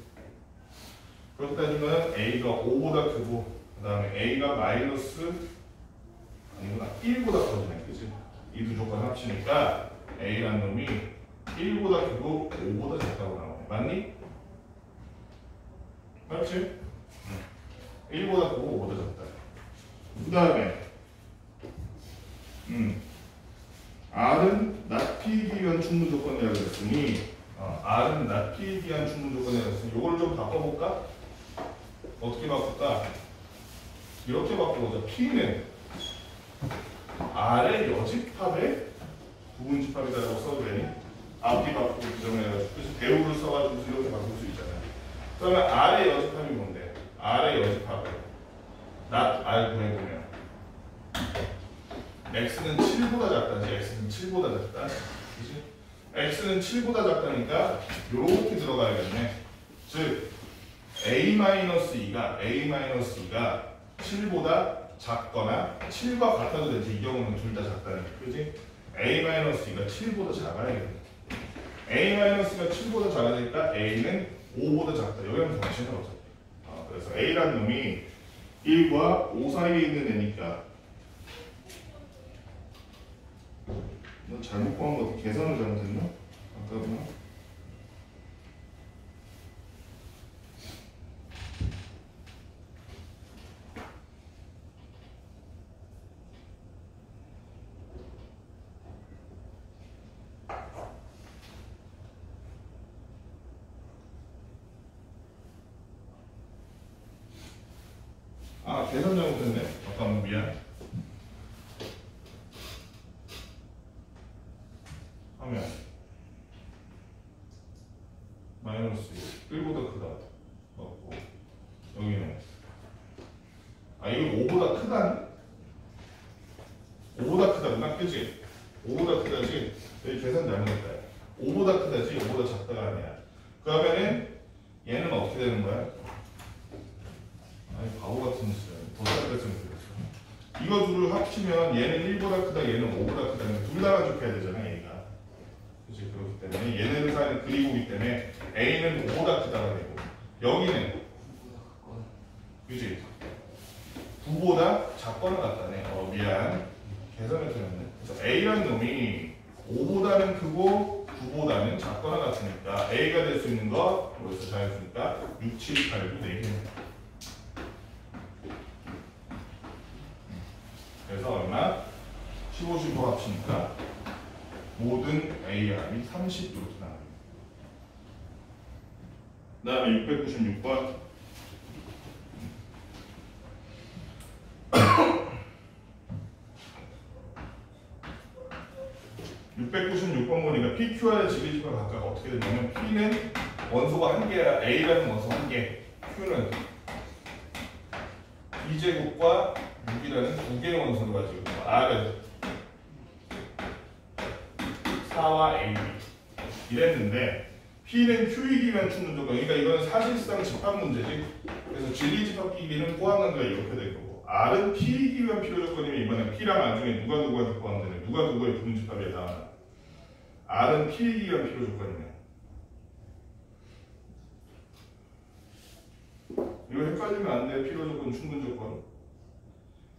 그렇게 따지면 A가 5보다 크고 그 다음에 A가 마이너스 아니구나 1보다 커지네, 그치? 이 두 조건 합치니까 A라는 놈이 1보다 크고 5보다 작다고 나오네. 맞니? 맞지? 1보다 크고 5보다 작다. 그 다음에 R은 not P이기 위한 충분 조건이라고 했으니 R은 not P이기 위한 충분 조건이라고 했으니 이걸 좀 바꿔볼까? 어떻게 바꿀까? 이렇게 바꿔보자. P는 R의 여집합의 부분집합이다라고 써도 되니? 앞뒤 바꾸고 규정해가지고 그래서 배우를 써가지고 이렇게 바꿀 수 있잖아. 그러면 R의 여집합이 뭔데? R의 여집합을 not R 구해보면 x는 7보다 작다지. x는 7보다 작다. 그치? x는 7보다 작다니까 요렇게 들어가야겠네. 즉 a-2가 7보다 작거나 7과 같아도 되지. 이 경우는 둘 다 작다니까. 그치? a-2가 7보다 작아야겠네. a-가 7보다 작아지니까 a는 5보다 작다. 여기는 정신을 어차피. 그래서 a라는 놈이 1과 5 사이에 있는 애니까 너 잘못 구한 거 계산을 잘못했나? 아까구나. 계산 잘못했네. 잠깐만 미안. 하면 마이너스 1보다 크다 맞고 여기는 이거 5보다 크다니? 5보다 크다구나, 그치? 5보다 크다지? 여기 계산 잘못했다. 5보다 크다지 5보다 작다가 아니야. 그러면은 얘는 어떻게 되는 거야? 그리고기 때문에 A는 5보다 크다가 되고 여기는 그지? 9보다 작거나 같다네. 미안. 계산을 틀렸네. 그래서 A라는 놈이 5보다는 크고 9보다는 작거나 같으니까 A가 될 수 있는 거 여기서 잘했으니까 6, 7, 8, 9, 4개. 그래서 얼마? 15, 15 합치니까 모든 A합이 30 이렇게 나와요. 그 다음에 696번 696번 보니까 PQR의 직위집과 각각 어떻게 되냐면 P는 원소가 한 개야. A라는 원소 한 개. Q는 B제곱과 6이라는 두 개의 원소를 가지고 있고 R은 4와 AB 이랬는데 P는 Q이기면 충분 조건. 그러니까 이건 사실상 집합 문제지. 그래서 진리집합기기는 포함한다 이렇게 될 거고 R은 P이기면 필요 조건이면 이번엔 P랑 R 중에 누가 누구한테 포함되냐 누가 누구의 부분집합에 해당하나 R은 P이기면 필요 조건이네. 이거 헷갈리면 안 돼. 필요 조건, 충분 조건.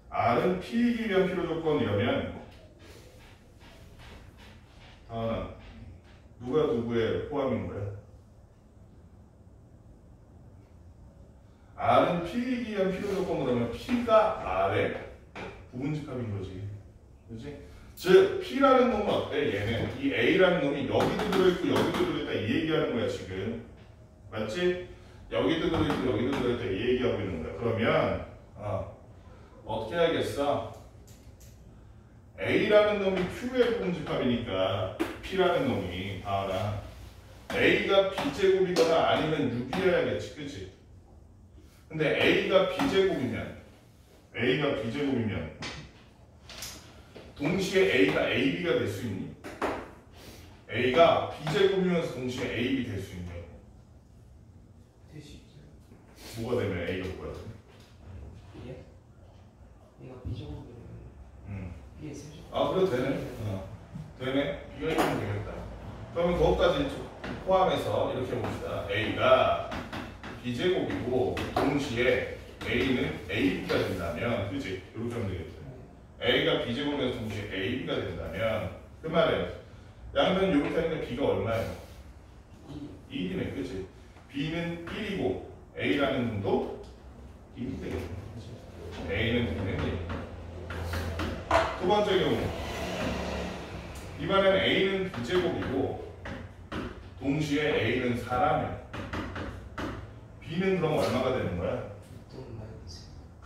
R은 P이기면 필요 조건이라면 다음은 누가 누구의 포함인 거야? R은 P이기면 필요 조건으로 하면 P가 R의 부분집합인 거지. 그렇지? 즉 P라는 놈은 어때? 얘는 이 A라는 놈이 여기도 들어있고 여기도 들어있다 이 얘기하는 거야 지금. 맞지? 여기도 들어있고 여기도 들어있다 이 얘기하고 있는 거야. 그러면 어떻게 해야겠어? A라는 놈이 Q의 부분집합이니까 P라는 놈이 봐라. A가 B제곱이거나 아니면 6이어야겠지. 그치? 근데 A가 B제곱이면 동시에 A가 AB가 될 수 있니? A가 B제곱이면서 동시에 AB 될 수 있니? 될 수 있어요. 뭐가 되면 A가 뭐야? 예? 얘가 B제곱이면 B의 세제. 그래도 되네. 되네. B가 있으면 되겠다. 그러면 그것까지 포함해서 이렇게 봅시다. A가 B제곱이고 동시에 A는 AB가 된다면 그치? 이렇게 하면 되겠죠. A가 B제곱에서 동시에 AB가 된다면 그 말은 양변 이렇게 하니까 B가 얼마예요? 1이네. 그치? B는 1이고 A라는 놈도 1이 되겠네. A는 B는 1. 두 번째 경우 이번엔 A는 B제곱이고 동시에 A는 4라면 B는 그럼 얼마가 되는 거야?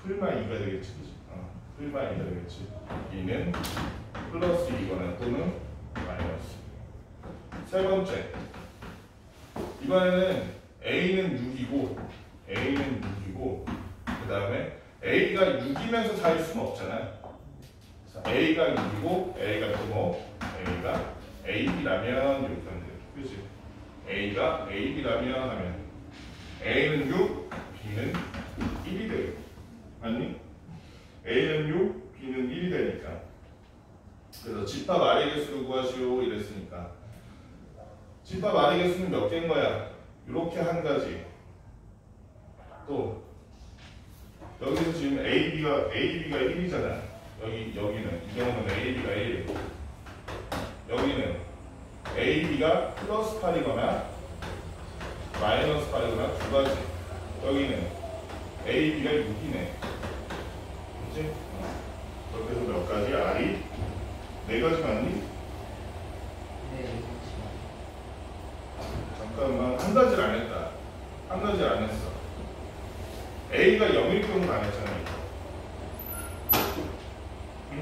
풀마 2가 되겠지. 그치? 풀마 2가 되겠지. B는 플러스 2거나 또는 마이너스. 세 번째 이번에는 A는 6이고 그 다음에 A가 6이면서 4일 수는 없잖아. A가 6이고 A가 또 A가 AB라면 이렇게 하면 돼. 그치? A가 AB라면 하면 A는 6, B는 1이 되고 맞니? A는 6, B는 1이 되니까 그래서 집합 R의 개수를 구하시오 이랬으니까 집합 R의 개수는 몇 개인 거야? 이렇게 한 가지 또 여기서 지금 AB가 1이잖아. 여기는 이 경우는 AB가 1 여기는 AB가 플러스 8이거나 마이너스 8이거나 두 가지 여기는 AB가 6이네. 그치? 그렇게 해서 몇 가지? R이 4가지 맞니? 네. 잠깐만 한 가지를 안 했다. 한 가지를 안 했어. A가 0일 경우는 안 했잖아. 응?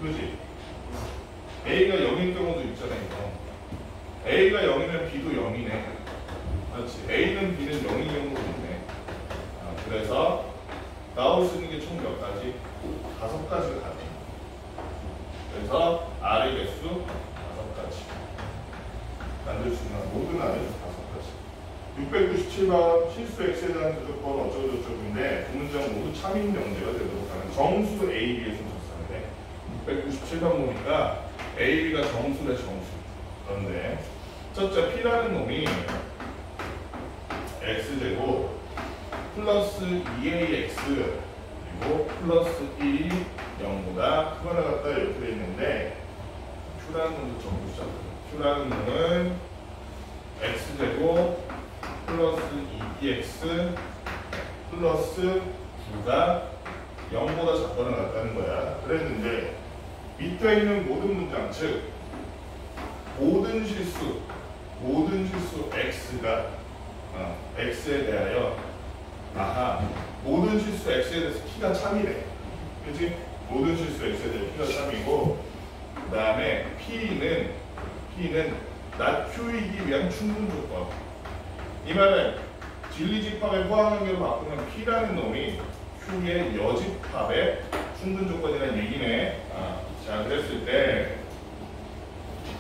그렇지? A가 0일 경우도 있잖아. 이거. A가 0이면 B도 0이네. 그렇지? A는 B는 0일 경우도 있네. 그래서 나올 수 있는 게 총 몇 가지? 5가지가 가네. 그래서 R의 개수 5가지. 만들 수 있는 모든 R의 5가지. 697번 실수 X에 대한 조건 어쩌고저쩌고인데 두 문장 모두 참인 명제가 되도록 하는 정수 A, B의 순서인데 697번 보니까 A, B가 정수래 정수. 그런데 첫째 P라는 놈이 X제곱 플러스 2AX 그리고 플러스 1이 0보다 크거나 같다 이렇게 돼 있는데 Q라는 놈도 정수잖아요. Q라는 놈은 X제곱 플러스 2BX 플러스 9가 0보다 작거나 같다는 거야. 그랬는데 밑에 있는 모든 문장, 즉 모든 실수 X가 X에 대하여 모든 실수 X에 대해서 P가 참이래. 그치? 모든 실수 X에 대해서 P가 참이고 그 다음에 P는 not Q이기 위한 충분 조건. 이 말은 진리집합의 포함관계로 바꾸면 P라는 놈이 Q의 여집합의 충분 조건이라는 얘기네. 자, 그랬을 때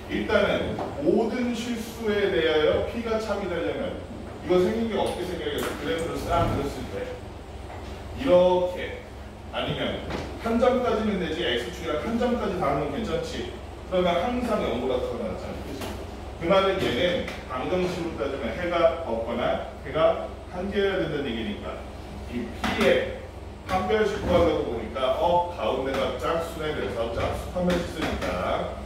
일단은 모든 실수에 대하여 P가 참이 되려면 이거 생긴 게 어떻게 생겨야겠어? 그래프를 싹 그렸을 때 이렇게 아니면 한 점까지는 되지 X축이랑 한 점까지 닿으면 괜찮지. 그러면 항상 0보다 크거나 같잖아. 그치? 그 말은 얘는 방정식으로 따지면 해가 없거나 해가 한 개여야 된다는 얘기니까 이 P의 판별식 구하려고 보니까 가운데가 짝수네. 그래서 짝수 판별식 쓰니까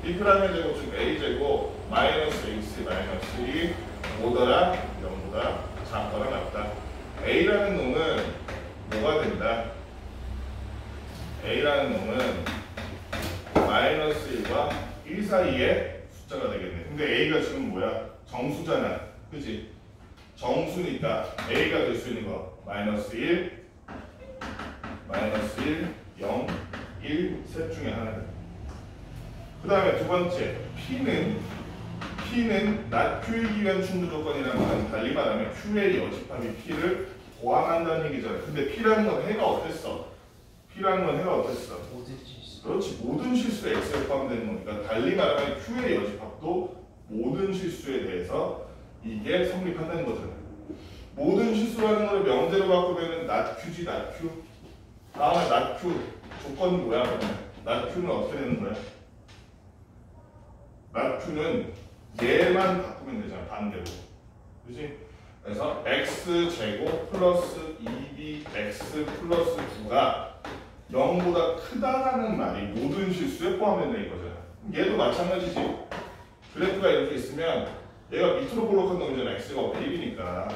이 피라미드 제곱 즉 A제곱 마이너스 X 마이너스 1이 5더라 0보다 작거나 같다. A라는 놈은 뭐가 된다? A라는 놈은 마이너스 1과 1 사이의 숫자가 되겠네. 근데 A가 지금 뭐야? 정수잖아. 그치? 정수니까 A가 될 수 있는 거 마이너스 1, 마이너스 1, 0, 1, 셋 중에 하나다. 그 다음에 두 번째 P는 not Q이기 위한 충분 조건이라는 건 달리 말하면 Q의 여집합이 P를 포함한다는 얘기잖아. 근데 P라는 건 해가 어땠어? 모든 실수. 그렇지. 모든 실수에 X에 포함되는 거니까 달리 말하면 Q의 여집합도 모든 실수에 대해서 이게 성립한다는 거잖아. 모든 실수라는 걸 명제로 바꾸면 not Q지 not Q. 다음에 not Q 조건이 뭐야? 그러면 not Q는 어떻게 되는 거야? not Q는 얘만 바꾸면 되잖아. 반대로. 그치? 그래서 X제곱 플러스 2BX 플러스 9가 0보다 크다라는 말이 모든 실수에 포함된다 이거잖아. 얘도 마찬가지지. 그래프가 이렇게 있으면 얘가 밑으로 볼록한 놈이잖아. X가 1이니까.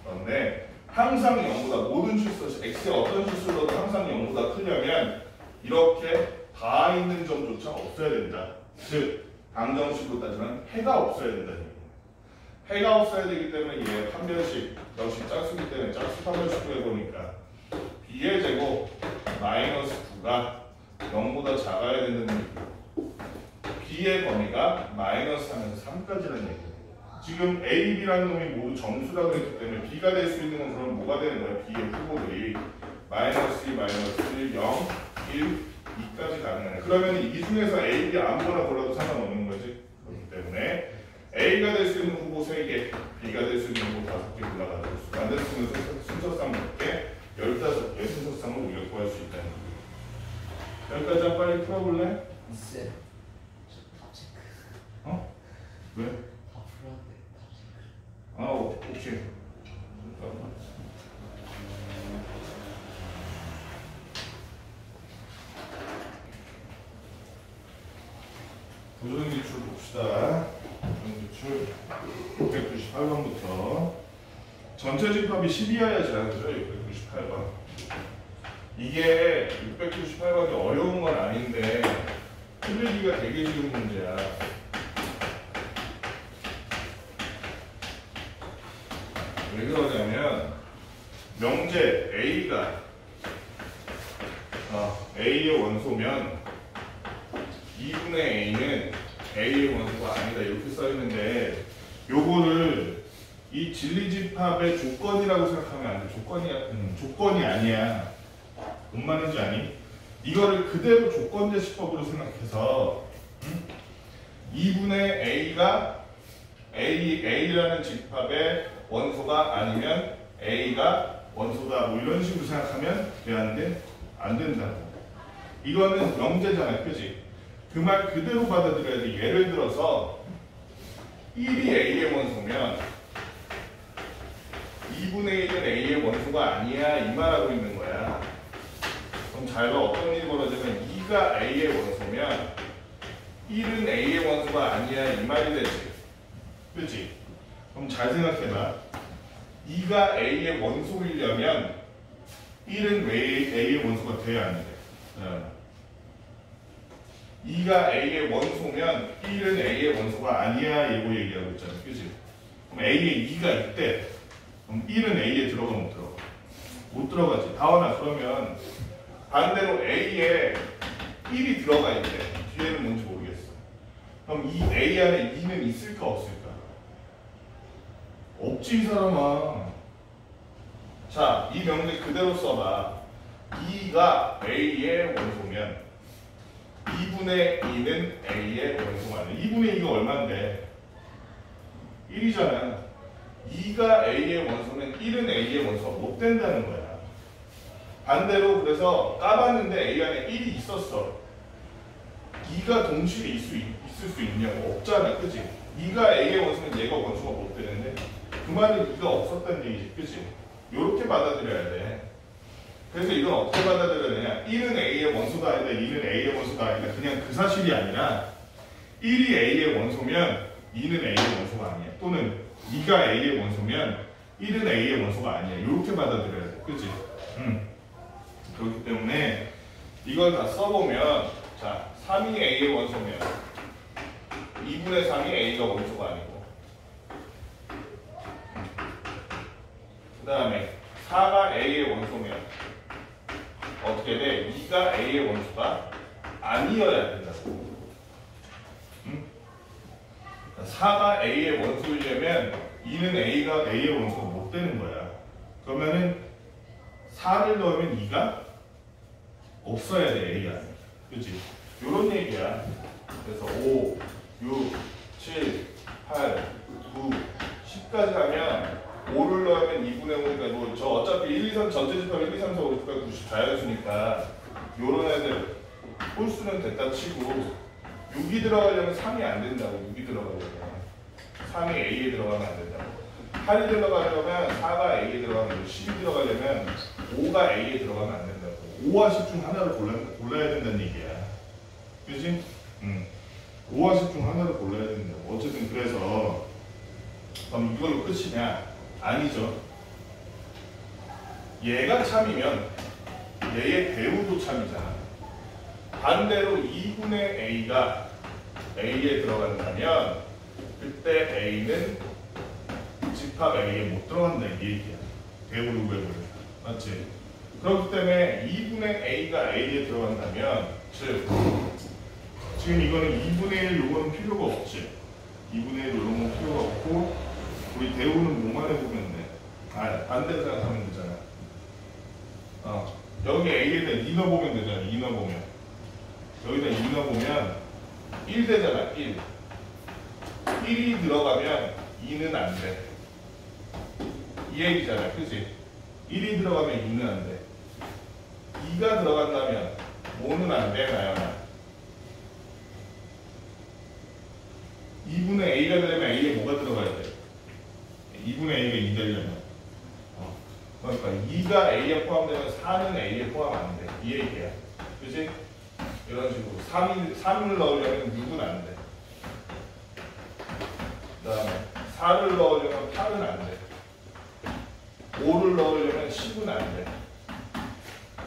그런데 항상 0보다 모든 실수, X의 어떤 실수를 넣어도 항상 0보다 크려면 이렇게 다 있는 점조차 없어야 된다. 즉 방정식으로 따지면 해가 없어야 된다는 얘기예요. 해가 없어야 되기 때문에 얘 판별식 역시 짝수기 때문에 짝수 판별식으로 해보니까 B의 제곱 마이너스 9가 0보다 작아야 된다는 얘기고 B의 범위가 마이너스 3에서 3까지라는 얘기예요. 지금 A, B라는 놈이 모두 정수라고 했기 때문에 B가 될 수 있는 건 그럼 뭐가 되는 거야? B의 후보들이 마이너스 2, 마이너스 1, 0, 1, 2까지 가능하네. 그러면 이 중에서 A, B 아무거나 골라도 상관없는 거지. 그렇기 때문에 A가 될 수 있는 후보 3개, B가 될 수 있는 후보 5개 골라가지고 만들 수 있는 순서상 몇개 15개의 순서상을 우리가 구할 수 있다는 거예요. 여기까지 빨리 풀어볼래? 쌤, 저답 체크. 왜? 다 풀었는데 답 체크. 오케이. 부정기출 봅시다. 부정기출 698번부터 전체 집합이 10이어야 제한이죠. 698번. 이게 698번이 어려운 건 아닌데 풀리기가 되게 쉬운 문제야. 왜 그러냐면 명제 A가 A의 원소면 2분의 A는 A의 원소가 아니다 이렇게 써있는데 요거를 이 진리집합의 조건이라고 생각하면 안 돼. 조건이 아니야. 뭔 말인지 아니? 이거를 그대로 조건제시법으로 생각해서 2분의 A가 A라는 집합의 원소가 아니면 A가 원소다 뭐 이런 식으로 생각하면 왜 안 돼? 안 된다고. 이거는 명제잖아. 그지? 그 말 그대로 받아들여야 돼. 예를 들어서 1이 A의 원소면 2분의 1은 A의 원소가 아니야 이 말하고 있는 거야. 그럼 잘 봐. 어떤 일이 벌어지면 2가 A의 원소면 1은 A의 원소가 아니야 이 말이 되지. 그치? 그럼 잘 생각해봐. 2가 A의 원소이려면 1은 왜 A의 원소가 돼야 안 돼? 2가 A의 원소면 1은 A의 원소가 아니야 이거 얘기하고 있잖아. 그치? 그럼 A에 2가 있대. 그럼 1은 A에 들어가 못 들어가? 못 들어가지. 다원아 그러면 반대로 A에 1이 들어가 있대. 뒤에는 뭔지 모르겠어. 그럼 이 A 안에 2는 있을까 없을까? 없지 이 사람아. 자, 이 명제 그대로 써봐. 2가 A의 원소면 2분의 2는 A의 원소가 아니야. 2분의 2가 얼만데? 1이잖아. 2가 A의 원소면 1은 A의 원소가 못 된다는 거야. 반대로 그래서 까봤는데 A 안에 1이 있었어. 2가 동시에 있을 수 있냐고. 없잖아. 그치? 2가 A의 원소면 얘가 원소가 못 되는데 그 말은 2가 없었다는 얘기지. 그치? 요렇게 받아들여야 돼. 그래서 이건 어떻게 받아들여야 되냐? 1은 A의 원소가 아니다. 2는 A의 원소가 아니다. 그냥 그 사실이 아니라 1이 A의 원소면 2는 A의 원소가 아니야. 또는 2가 A의 원소면 1은 A의 원소가 아니야. 이렇게 받아들여야 돼. 그치? 그렇기 때문에 이걸 다 써보면 자 3이 A의 원소면 2분의 3이 A가 원소가 아니고 그 다음에 4가 A의 원소면 어떻게 돼? 2가 A의 원소가 아니어야 된다고. 4가 A의 원소이려면 2는 A가 A의 원소가 못 되는 거야. 그러면은 4를 넣으면 2가 없어야 돼. A 안에. 그치? 요런 얘기야. 그래서 5, 6, 7, 8, 9, 10까지 하면 5를 넣으면 2분의 5니까 뭐 저 어차피 1, 2, 3 전체 집합 1, 2, 3, 4, 5, 6, 8, 90 자연수니까 요런 애들 홀수는 됐다 치고 6이 들어가려면 3이 안 된다고. 6이 들어가려면 3이 A에 들어가면 안 된다고. 8이 들어가려면 4가 A에 들어가면 10이 들어가려면 5가 A에 들어가면 안 된다고. 5와 10 중 하나를 골라야 된다는 얘기야. 그치? 5와 10 중 하나를 골라야 된다고. 어쨌든 그래서 그럼 이걸로 끝이냐? 아니죠. 얘가 참이면 얘의 배우도 참이잖아. 반대로 2분의 A가 A에 들어간다면 그때 A는 집합 A에 못 들어간다 이 얘기야. 배우를 왜 그래? 맞지? 그렇기 때문에 2분의 A가 A에 들어간다면 즉 지금 이거는 2분의 1 요거는 필요가 없지. 2분의 1 이런 건 필요가 없고 우리 대우는 뭐만 해보면 돼? 아 반대로 생각하면 되잖아. 여기 A에 대해 2 넣어보면 되잖아. 2 넣어보면 여기다 2 넣어보면 1 되잖아. 1 1이 들어가면 2는 안 돼. 이 얘기잖아. 그치? 1이 들어가면 2는 안 돼. 2가 들어간다면 뭐는 안 돼? 나연아. 2분의 A가 되려면 A에 뭐가 들어가야 돼? 2분의 A가 2 되려면 그러니까 2가 A에 포함되면 4는 A에 포함 안 돼. 이 얘기야. 그치? 이런 식으로 3을 넣으려면 6은 안 돼. 그 다음에 4를 넣으려면 8은 안 돼. 5를 넣으려면 10은 안 돼.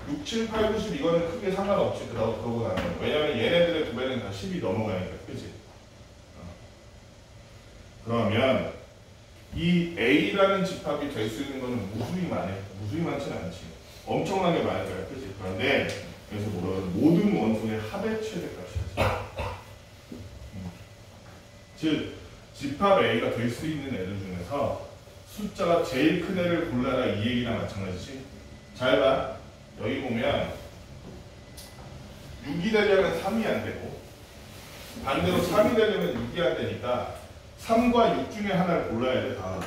6, 7, 8, 9, 10 이거는 크게 상관없지. 그러고 나면. 왜냐면 얘네들의 두 배는 다 10이 넘어가니까. 그치? 그러면 이 A라는 집합이 될 수 있는 거는 무수히 많아. 무수히 많지는 않지. 엄청나게 많을 거야. 그치? 그런데 그래서 모든 원소의 합의 최대값이야. 즉 집합 A가 될 수 있는 애들 중에서 숫자가 제일 큰 애를 골라라 이 얘기랑 마찬가지지. 잘 봐. 여기 보면 6이 되려면 3이 안 되고 반대로 3이 되려면 6이 안 되니까 3과 6 중에 하나를 골라야 돼. 다.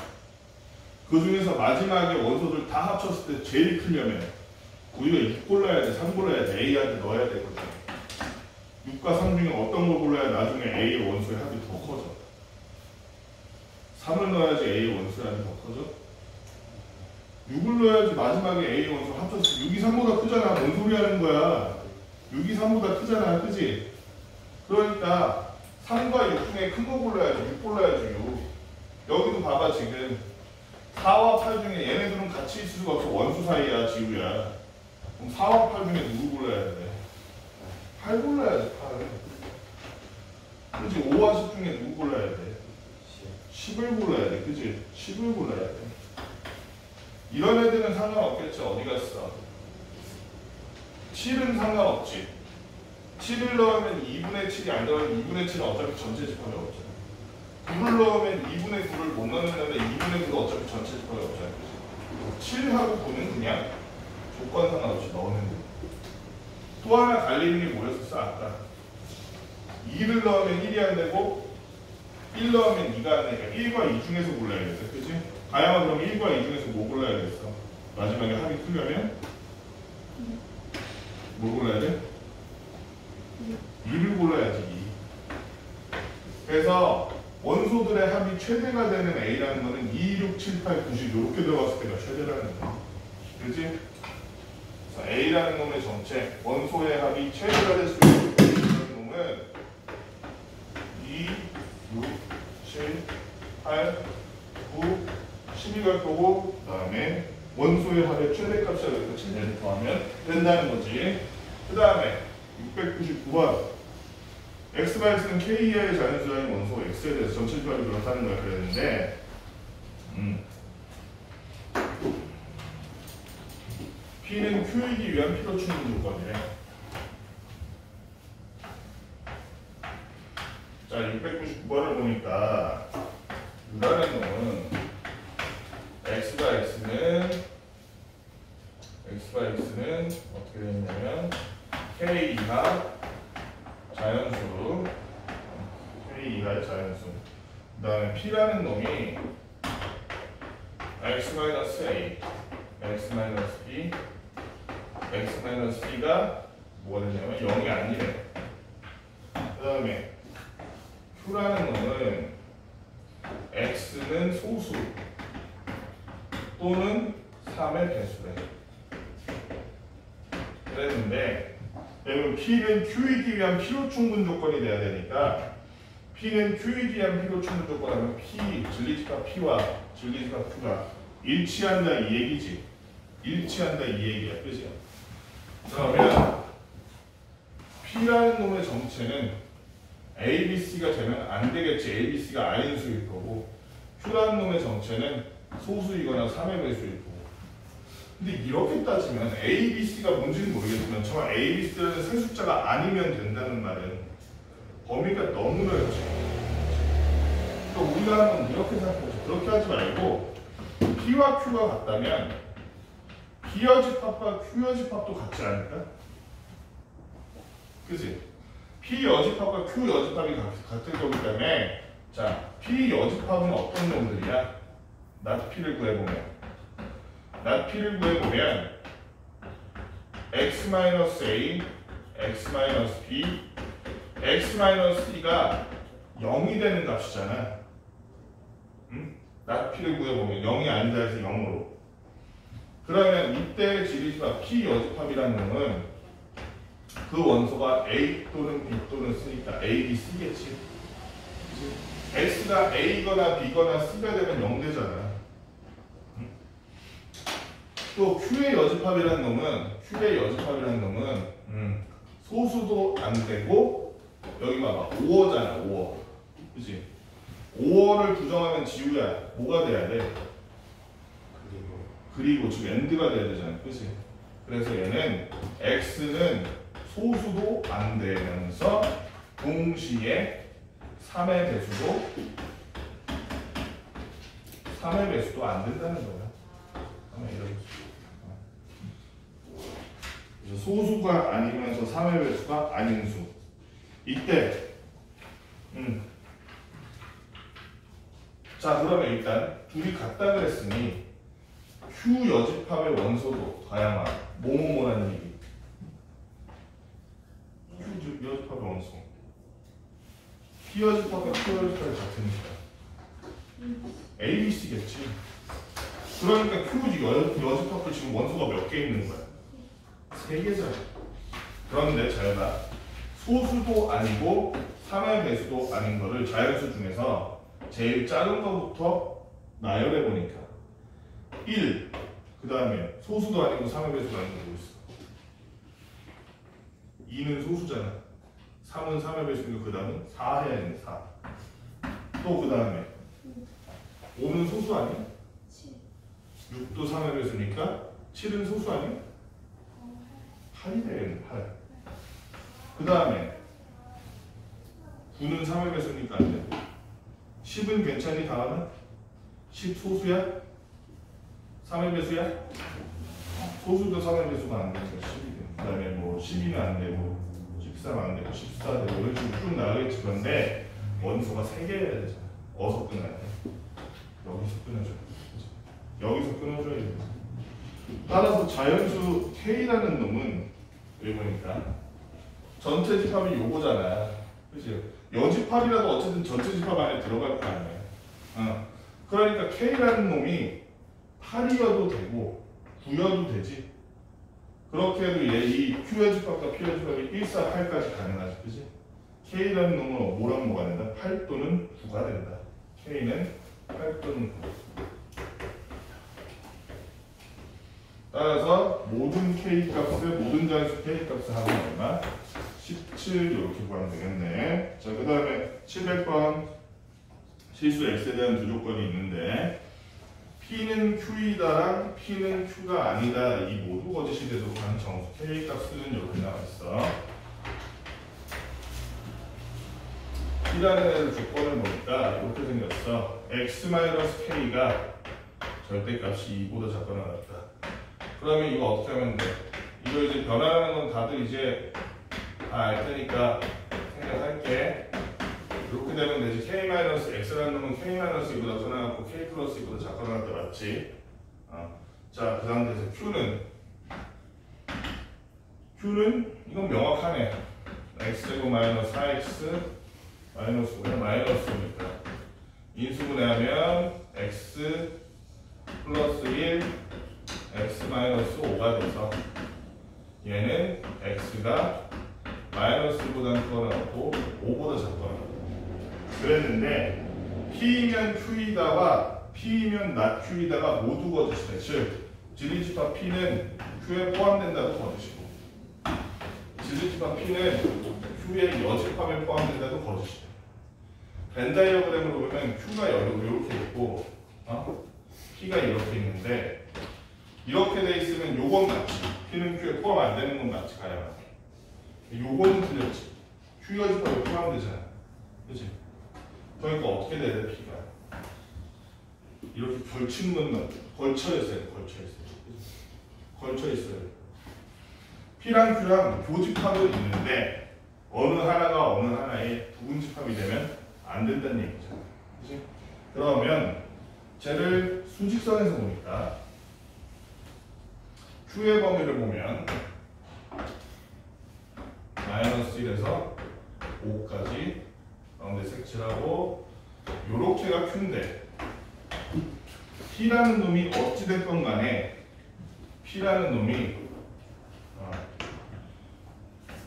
그 중에서 마지막에 원소들 다 합쳤을 때 제일 크려면 우리가 6 골라야 돼. 3 골라야 돼. A한테 넣어야 되거든. 6과 3 중에 어떤 걸 골라야 나중에 A 원소의 합이 더 커져? 3을 넣어야지 A 원소의 합이 더 커져? 6을 넣어야지 마지막에 A 원소 합쳐서 6이 3보다 크잖아. 뭔 소리 하는 거야? 6이 3보다 크잖아. 그지? 그러니까 3과 6 중에 큰 거 골라야지. 6 골라야지. 6. 여기도 봐봐 지금 4와 8 중에 얘네들은 같이 있을 수가 없어. 원수 사이야 지우야. 그럼 4와 8 중에 누구 골라야 돼? 8 골라야지. 8. 그치? 5와 10 중에 누구 골라야 돼? 10을 골라야 돼. 그치? 10을 골라야 돼. 이런 애들은 상관없겠죠. 어디 갔어? 7은 상관없지. 7을 넣으면 2분의 7이 안 들어가면 2분의 7은 어차피 전체 집합이 없잖아. 9를 넣으면 2분의 9를 못 넣는데 2분의 9도 어차피 전체 집합이 없잖아. 7하고 9는 그냥 조건 상관없이 넣으면 돼. 또 하나 갈리는 게 뭐였었어? 아까 2를 넣으면 1이 안 되고 1 넣으면 2가 안 되니까 1과 2 중에서 골라야겠어. 그치? 가야만 그럼 1과 2 중에서 뭐 골라야겠어? 마지막에 합이 풀려면 뭘 골라야 돼? 2를 골라야지. 2. 그래서 원소들의 합이 최대가 되는 A라는 거는 2, 6, 7, 8, 90 이렇게 들어갔을 때가 최대라는 거야. 그치? 그래서 A라는 놈의 전체 원소의 합이 최대가 될 수 있는 놈은 2, 6, 7, 8, 9, 12가 거고 그 다음에 원소의 합의 최대값이라 해서 7을 더하면 된다는 거지. 그 다음에 699번 X가 X는 K 이하의 자연수와의 원소 X에 대해서 전체 조합이 그렇다는 걸 그랬는데 P는 Q이기 위한 P로 추는 조건이래. 자 699번을 보니까 U라는 놈은 X가 X는 어떻게 되냐면 K 이하 자연수 K 이하의 자연수 그 다음에 P라는 놈이 X-A X-B X-B가 뭐가 되냐면 0이 아니래. 그 다음에 Q라는 놈은 X는 소수 또는 3의 배수래. 그랬는데 여러분 P는 Q이기 위한 필요 충분 조건이 돼야 되니까 P는 Q이기 위한 필요 충분 조건 하면 P, 진리집합 P와 진리집합 Q가 일치한다 이 얘기지. 일치한다 이 얘기야. 그지? 그러면 P라는 놈의 정체는 A, B, C가 되면 안 되겠지. A, B, C가 아닌 수일 거고 Q라는 놈의 정체는 소수이거나 3의 배수일 거고. 근데 이렇게 따지면 A, B, C가 뭔지는 모르겠지만 정말 A, B, C라는 세 숫자가 아니면 된다는 말은 범위가 너무 넓지. 그러니까 우리가 하는 건 이렇게 생각하죠. 그렇게 하지 말고 P와 Q가 같다면 P여 집합과 Q여 집합도 같지 않을까? 그치? P 여집합과 Q 여집합이 같을 거기 때문에 자, P 여집합은 어떤 놈들이야? 낫 P를 구해보면 낫 P를 구해보면 X-A, X-B, X-C가 0이 되는 값이잖아. 응? 낫 P를 구해보면 0이 아니다 해서 0으로. 그러면 이때 지리집합 P 여집합이라는 놈은 그 원소가 A 또는 B 또는 C니까 A, B, C겠지. X가 A거나 B거나 C가 되면 0 되잖아. 또 Q의 여집합이라는 놈은 소수도 안 되고 여기 봐봐 5어잖아 5어. 그치? 5어를 부정하면 지우야 뭐가 돼야 돼? 그리고 즉 AND가 돼야 되잖아. 그치? 그래서 얘는 X는 소수도 안 되면서 동시에 3의 배수도 안 된다는 거야. 그래서 소수가 아니면서 3의 배수가 아닌 수. 이때 자 그러면 일단 둘이 같다 그랬으니 Q 여집합의 원소도 다양한 뭐뭐뭐라는 얘기. Q 여집합의 원소 P 여집합과 Q 여집합이 같으니까 ABC겠지. 그러니까 Q 여집합도 지금 원소가 몇 개 있는 거야? 3개잖아. 그런데 잘 봐. 소수도 아니고 3의 배수도 아닌 거를 자연수 중에서 제일 작은 거부터 나열해 보니까 1, 그 다음에 소수도 아니고 3의 배수도 아닌 거 있어. 2는 소수잖아. 3은 3의 배수니까 그 다음은 4 해야 되는 4. 또 그 다음에 5는 소수 아니야? 6도 3의 배수니까 7은 소수 아니야? 8이 되겠네. 8. 그 다음에 9는 3의 배수니까 안 돼. 10은 괜찮니? 다음은 10 소수야? 3의 배수야? 소수도 3의 배수가 안 되니까 10이 돼. 그 다음에 뭐 12는 안 되고 13 안 되고 14 되고 이런 식으로 쭉 나가겠지. 그런데 원소가 3개여야 되잖아. 어디서 끊어야 돼? 여기서 끊어줘야 돼. 여기서 끊어줘야 돼. 따라서 자연수 K라는 놈은 여기 보니까 전체 집합이 요거잖아. 그치? 여집합이라도 어쨌든 전체 집합 안에 들어갈 거 아니야. 그러니까 K라는 놈이 8이어도 되고 9여도 되지. 그렇게 해도 이 Q의 집합과 P의 집합이 1, 4, 8까지 가능하지. 그치? K라는 놈은 뭐랑 뭐가 된다? 8 또는 9가 된다. K는 8 또는 9. 따라서 모든 K 값을 모든 자연수 K 값을 하면 얼마? 17 이렇게 구하면 되겠네. 자, 그 다음에 700번 실수 X에 대한 두 조건이 있는데 P는 Q이다랑 P는 Q가 아니다. 이 모두 거짓이 되도록 하는 정수 K 값은 이렇게 나와 있어. P라는 애들 조건을 보니까 이렇게 생겼어. X-K가 절대값이 2보다 작거나 같다. 그러면 이거 어떻게 하면 돼? 이거 이제 변화하는 건 다들 이제 다 알 테니까 생각할게. 이렇게 되면 되지. K-X라는 놈은 K-2보다 커나갔고 K+2보다 작거나 같다. 맞지? 자, 그 상태에서 Q는 이건 명확하네. X제곱 마이너스 4X 마이너스 5야. 마이너스니까 인수분해하면 X 플러스 1 X 마이너스 5가 돼서 얘는 X가 마이너스보다는 크거나 같고 5보다 작거나 그랬는데 P이면 Q이다와 P이면 not Q이다가 모두 거짓이다. 즉 지리집합 P는 Q에 포함된다도 거짓이고 지리집합 P는 Q의 여집합에 포함된다도 거짓이다. 벤 다이어그램으로 보면 Q가 이렇게 있고 P가 이렇게 있는데 이렇게 돼 있으면 요건 맞지. P는 Q에 포함 안 되는 건 맞지. 가야 요거는 틀렸지. Q 여집합에 포함되잖아. 그치? 그러니까 어떻게 돼야 돼? P가 이렇게 걸친 건 걸쳐 있어야 돼. 걸쳐 있어야 돼. P랑 Q랑 교집합은 있는데 어느 하나가 어느 하나의 부분집합이 되면 안 된다는 얘기잖아. 그치? 그러면 쟤를 수직선에서 보니까 Q의 범위를 보면 마이너스 1에서 5까지 가운데 색칠하고 요렇게가 Q인데 P라는 놈이 어찌됐건 간에 P라는 놈이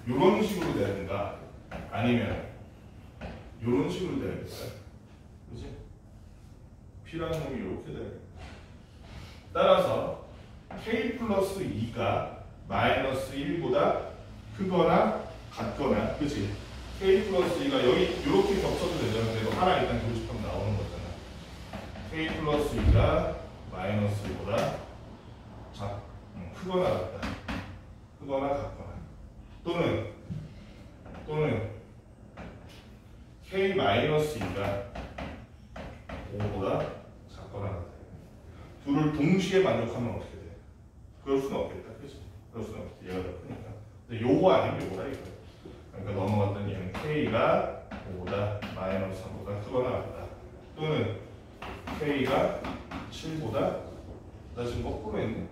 요런 식으로 되는가 아니면 요런 식으로 되는 거야. 그치? P라는 놈이 이렇게 되는 거야. 따라서 K 플러스 2가 마이너스 1보다 크거나 같거나, 그치? K 플러스 2가 여기 이렇게 겹쳐도 되잖아. 그래도 하나 일단 교집합 나오는 거잖아. K 플러스 2가 마이너스 1보다 크거나 같다. 크거나 같거나. 또는 K 마이너스 2가 5보다 작거나 같다. 둘을 동시에 만족하면 어떻게 돼? 그럴 수는 없겠다. 그치? 그럴 수는 없겠다. 얘가 더 크니까. 근데 요거 아니면 요거다 이거. 그러니까 넘어갔던 얘는 K가 5보다 마이너스 3보다 크거나 같다. 또는 K가 7보다 나 지금 거꾸로 했네?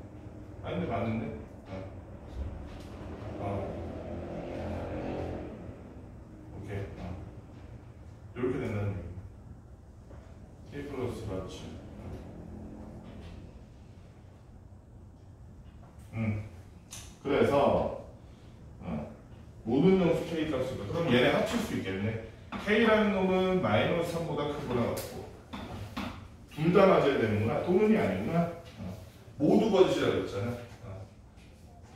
아닌데 맞는데? 오케이. 그래서 모든 정수 K 값이다. 그럼 얘네 합칠 수 있겠네. K라는 놈은 마이너스 3보다 크거나 같고 둘 다 맞아야 되는구나. 또는이 아니구나. 모두 거짓이라고 그랬잖아.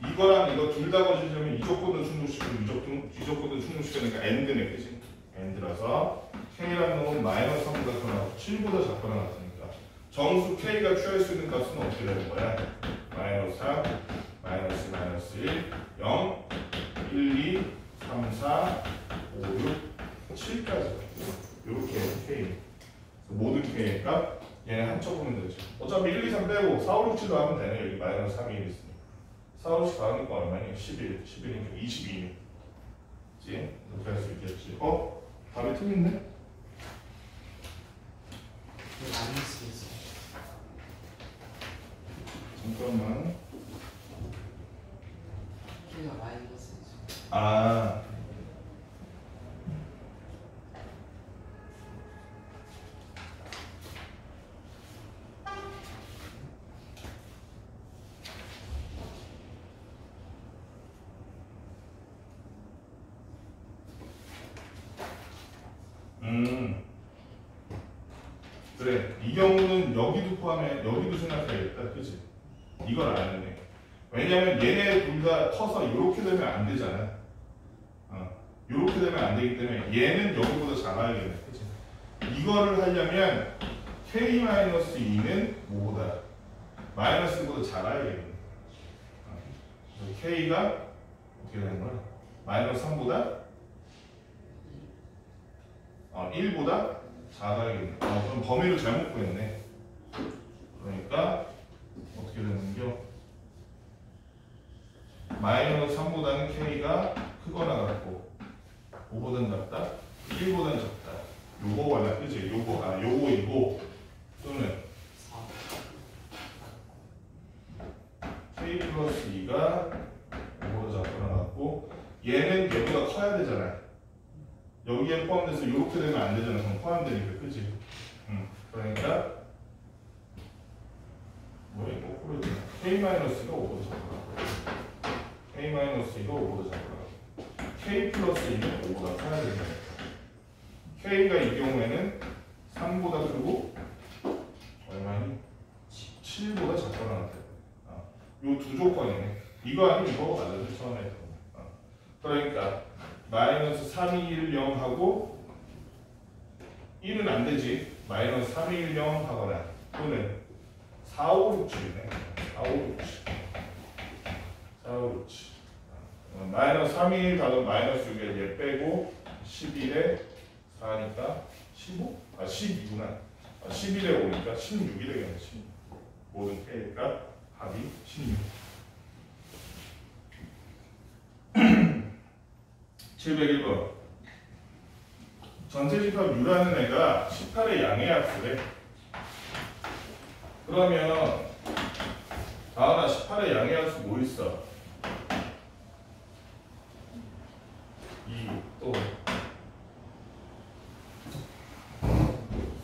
이거랑 이거 둘 다 거짓이면 이 조건도 충족시키고 이 조건도 충족시키니까 AND네, 그지? AND라서 K라는 놈은 마이너스 3보다 크거나 같고 7보다 작거나 같으니까 정수 K가 취할 수 있는 값은 어떻게 되는 거야? 마이너스 3, 마이너스 1, 0, 1, 2, 3, 4, 5, 6, 7까지 이렇게 K 모든 K의 값 얘네 합쳐보면 되죠. 어차피 1, 2, 3 빼고 4, 5, 6, 7도 하면 되네. 여기 마이너스 3이 있으니까 4, 5, 6 더하니까 얼마니? 11, 11이니까 22네 그치? 이렇게 할 수 있겠지. 답이 틀린데? 마이너스 있어. 잠깐만. K가 마이너스 있어. 아 그래. 이 경우는 여기도 포함해, 여기도 생각해야겠다. 그치? 이걸 안 했네. 왜냐면 얘네 둘 다 커서 이렇게 되면 안 되잖아. 이렇게 되면 안 되기 때문에 얘는 여기보다 작아야겠네. 그치? 이거를 하려면 K-2는 뭐보다? 마이너스 1보다 작아야겠네. K가 어떻게 되는 거야? 마이너스 3보다? 1보다 작아야겠네. 그럼 범위를 잘못 구했네. 그러니까 어떻게 되는겨? 마이너스 3보다는 K가 크거나 같고 5보다는 작다? 1보다는 작다. 요거가 그치? 요거이고 또는 4. K 플러스 2가 5보다 작거나 같고 얘는 얘보다 커야 되잖아. 여기에 포함돼서 이렇게 되면 안 되잖아. 그럼 포함되니까, 그치? 그러니까 뭐야 이거 거꾸로 되나? K-가 5보다 작거나 K-2가 5보다 작거나 K 플러스 2는 5보다 커야 된다. K가 이 경우에는 3보다 크고 얼마니? 7보다 작거나 같아. 요 두 조건이네. 이거 아니면 이거 알려줘 처음에. 그러니까 마이너스 3이 1, 0 하고 1은 안 되지. 마이너스 3이 1, 0 하거나 또는 4, 5, 6, 7이네. 4, 5, 6, 7. 4, 5, 6, 7. 마이너스 3이 1 가면 마이너스 6에 얘 빼고 11에 4니까 15? 12구나. 11에 5니까 16이 되겠네. 16. 모든 K가 합이 16. 701번. 전체집합 U라는 애가 18의 양의 약수래. 그러면 다은아 18의 양의 약수 뭐 있어? 2, 또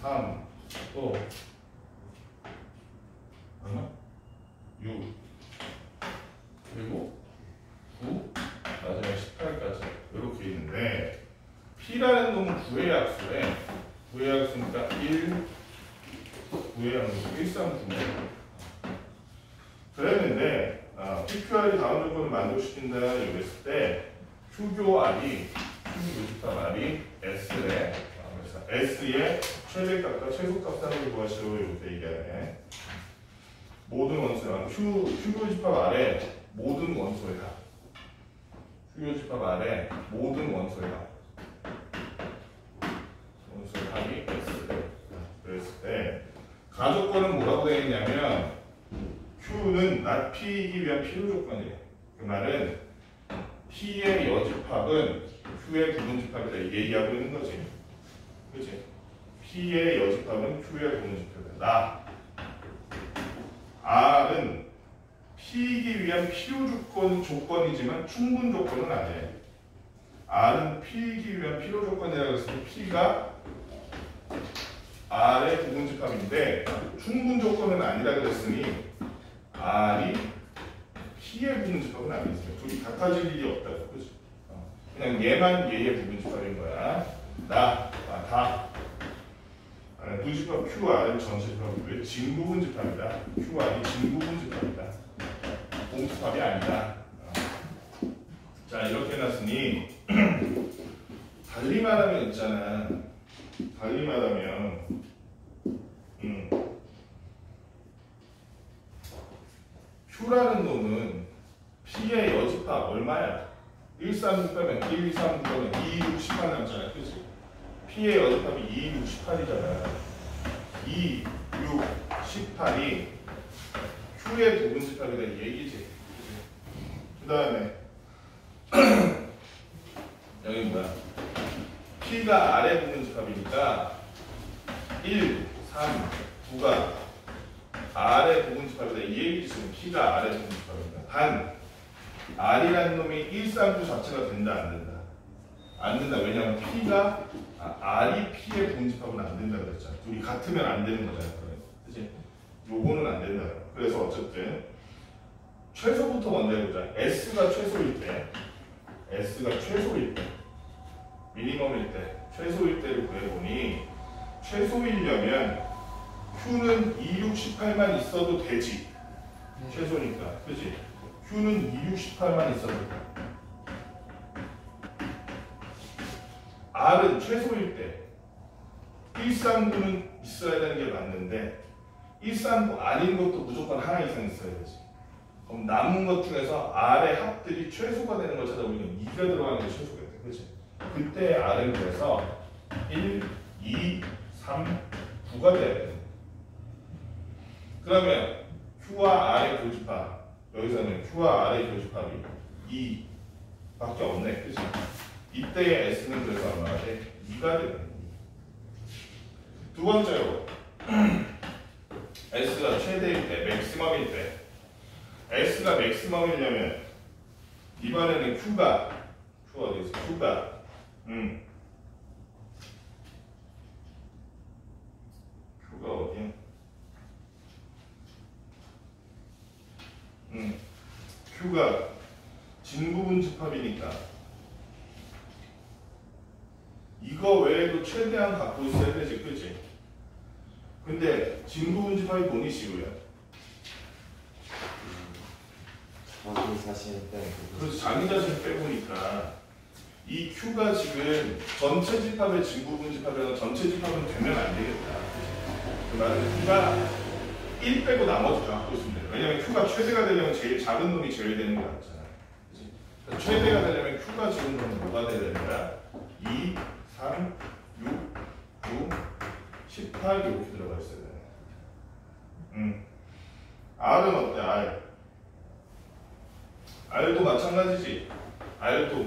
3, 또 얼마? 6 그리고 9 마지막에 18까지 이렇게 있는데 P라는 놈은 9의 약수래. 9의 약수니까 1, 9의 약수 1, 3, 9네. 그랬는데 PQR이 다음 조건을 만족시킨다 이랬을 때 Q교R이 Q교집합 R이 S래. 그래서 S의 최대값과 최소값을 구하시오 이렇게 얘기하네. 모든 원소야. Q교집합 R의 모든 원소이다. Q교집합 R의 모든 원소이다. 원소의 합이 S래. 그랬을 때 가조건은 뭐라고 되어 있냐면 Q는 not P이기 위한 필요 조건이래. 그 말은 P의 여집합은 Q의 부분집합이다 얘기하고 있는 거지. 그치? P의 여집합은 Q의 부분집합이다. R은 P이기 위한 필요 조건이지만 충분 조건은 아니에요. R은 P이기 위한 필요 조건이라고 해서 P가 R의 부분집합인데 충분 조건은 아니라 그랬으니 R이 P의 부분집합은 아니지. 둘이 같아질 일이 없다고. 그지? 그냥 얘만 얘의 부분집합인 거야. 다. 부분집합 QR은 전체집합이고요. 진부분집합이다. QR이 진부분집합이다. 공집합이 아니다. 자, 이렇게 해놨으니 달리 말하면 있잖아. 달리 말하면 Q라는 놈은 P의 여집합 얼마야? 1, 3, 6 빼면 1, 2, 3, 9 빼면 2, 6, 18 남잖아. 그치? P의 여집합이 2, 6, 18이잖아. 2, 6, 18이 Q의 부분집합이다 이 얘기지. 그 다음에 여기 뭐야? P가 아래 부분집합이니까 1, 3, 9가 아래 부분집합이다 이 얘기지. 지금 P가 아래 부분집합이다. 단 R이라는 놈이 1, 3, 9 자체가 된다 안 된다? 안 된다. 왜냐면 P가 R이 P의 부분집합은 안 된다 그랬잖아. 둘이 같으면 안 되는 거잖아. 그치? 요거는 안 된다. 그래서 어쨌든 최소부터 먼저 해보자. S가 최소일 때 미니멈일 때 최소일 때를 구해보니 최소이려면 Q는 2, 6, 18만 있어도 되지. 최소니까. 그치? Q는 2, 6, 18만 있어도 돼. R은 최소일 때 1, 3, 9는 있어야 되는 게 맞는데 1, 3, 9 아닌 것도 무조건 하나 이상 있어야 되지. 그럼 남은 것 중에서 R의 합들이 최소가 되는 걸 찾아보면 2가 들어가는 게 최소가 돼. 그치? 그때 R은 그래서 1, 2, 3, 9가 돼야 돼. 그러면 Q와 R의 교집합 여기서는 Q와 R의 교집합이 2밖에 없네. 그치? 이때의 S는 그래서 얼마가 돼? 2가 되는 거야. 두 번째로 S가 최대일 때, 맥시멈일 때 S가 맥시멈이려면 이번에는 Q가 어디 있어? Q가 어디야? Q가 진부분집합이니까 이거 외에도 최대한 갖고 있어야 되지, 그치? 근데 진부분집합이 뭐니 지우야? 자기 자신을 빼고. 그래서 자기 자신을 빼보니까 이 Q가 지금 전체 집합의 진부분집합이라서 전체 집합은 되면 안 되겠다. 그 말은 Q가 1 빼고 나머지 다 갖고 있으면 돼. 왜냐면 Q가 최대가 되려면 제일 작은 놈이 제일 되는 게 맞잖아. 그치? 그러니까 최대가 되려면 Q가 지금 놈은 뭐가 돼야 되는 거야? 2, 3, 6, 9, 18 이렇게 들어가 있어야 되네. R은 어때? R도 마찬가지지. R도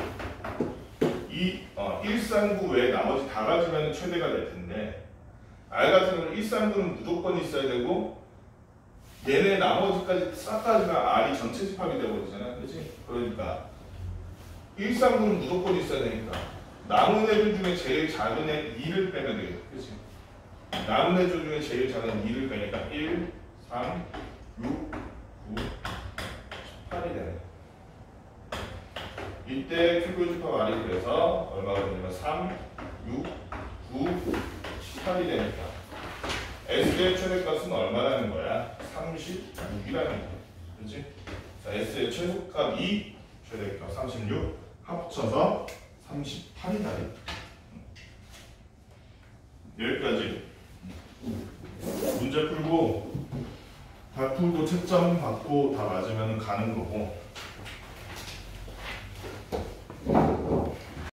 139 외에 나머지 다 가지면 최대가 될 텐데 R 같은 경우는 139는 무조건 있어야 되고 얘네 나머지까지 싹 가지가 R이 전체 집합이 되어버리잖아. 그치? 그러니까 139는 무조건 있어야 되니까 남은 애들 중에 제일 작은 애 2를 빼면 되겠다. 그치? 남은 애들 중에 제일 작은 2를 빼니까 1, 3, 6, 9, 18이 되네. 이때 Q교집합 R이 그래서 얼마가 되냐면 3, 6, 9, 18이 되니까 S의 최대값은 얼마라는 거야? 36이라는 거야. 그치? 자, S의 최소값 2, 최대값 36 합쳐서 38이다. 여기까지 문제 풀고 다 풀고 채점 받고 다 맞으면 가는 거고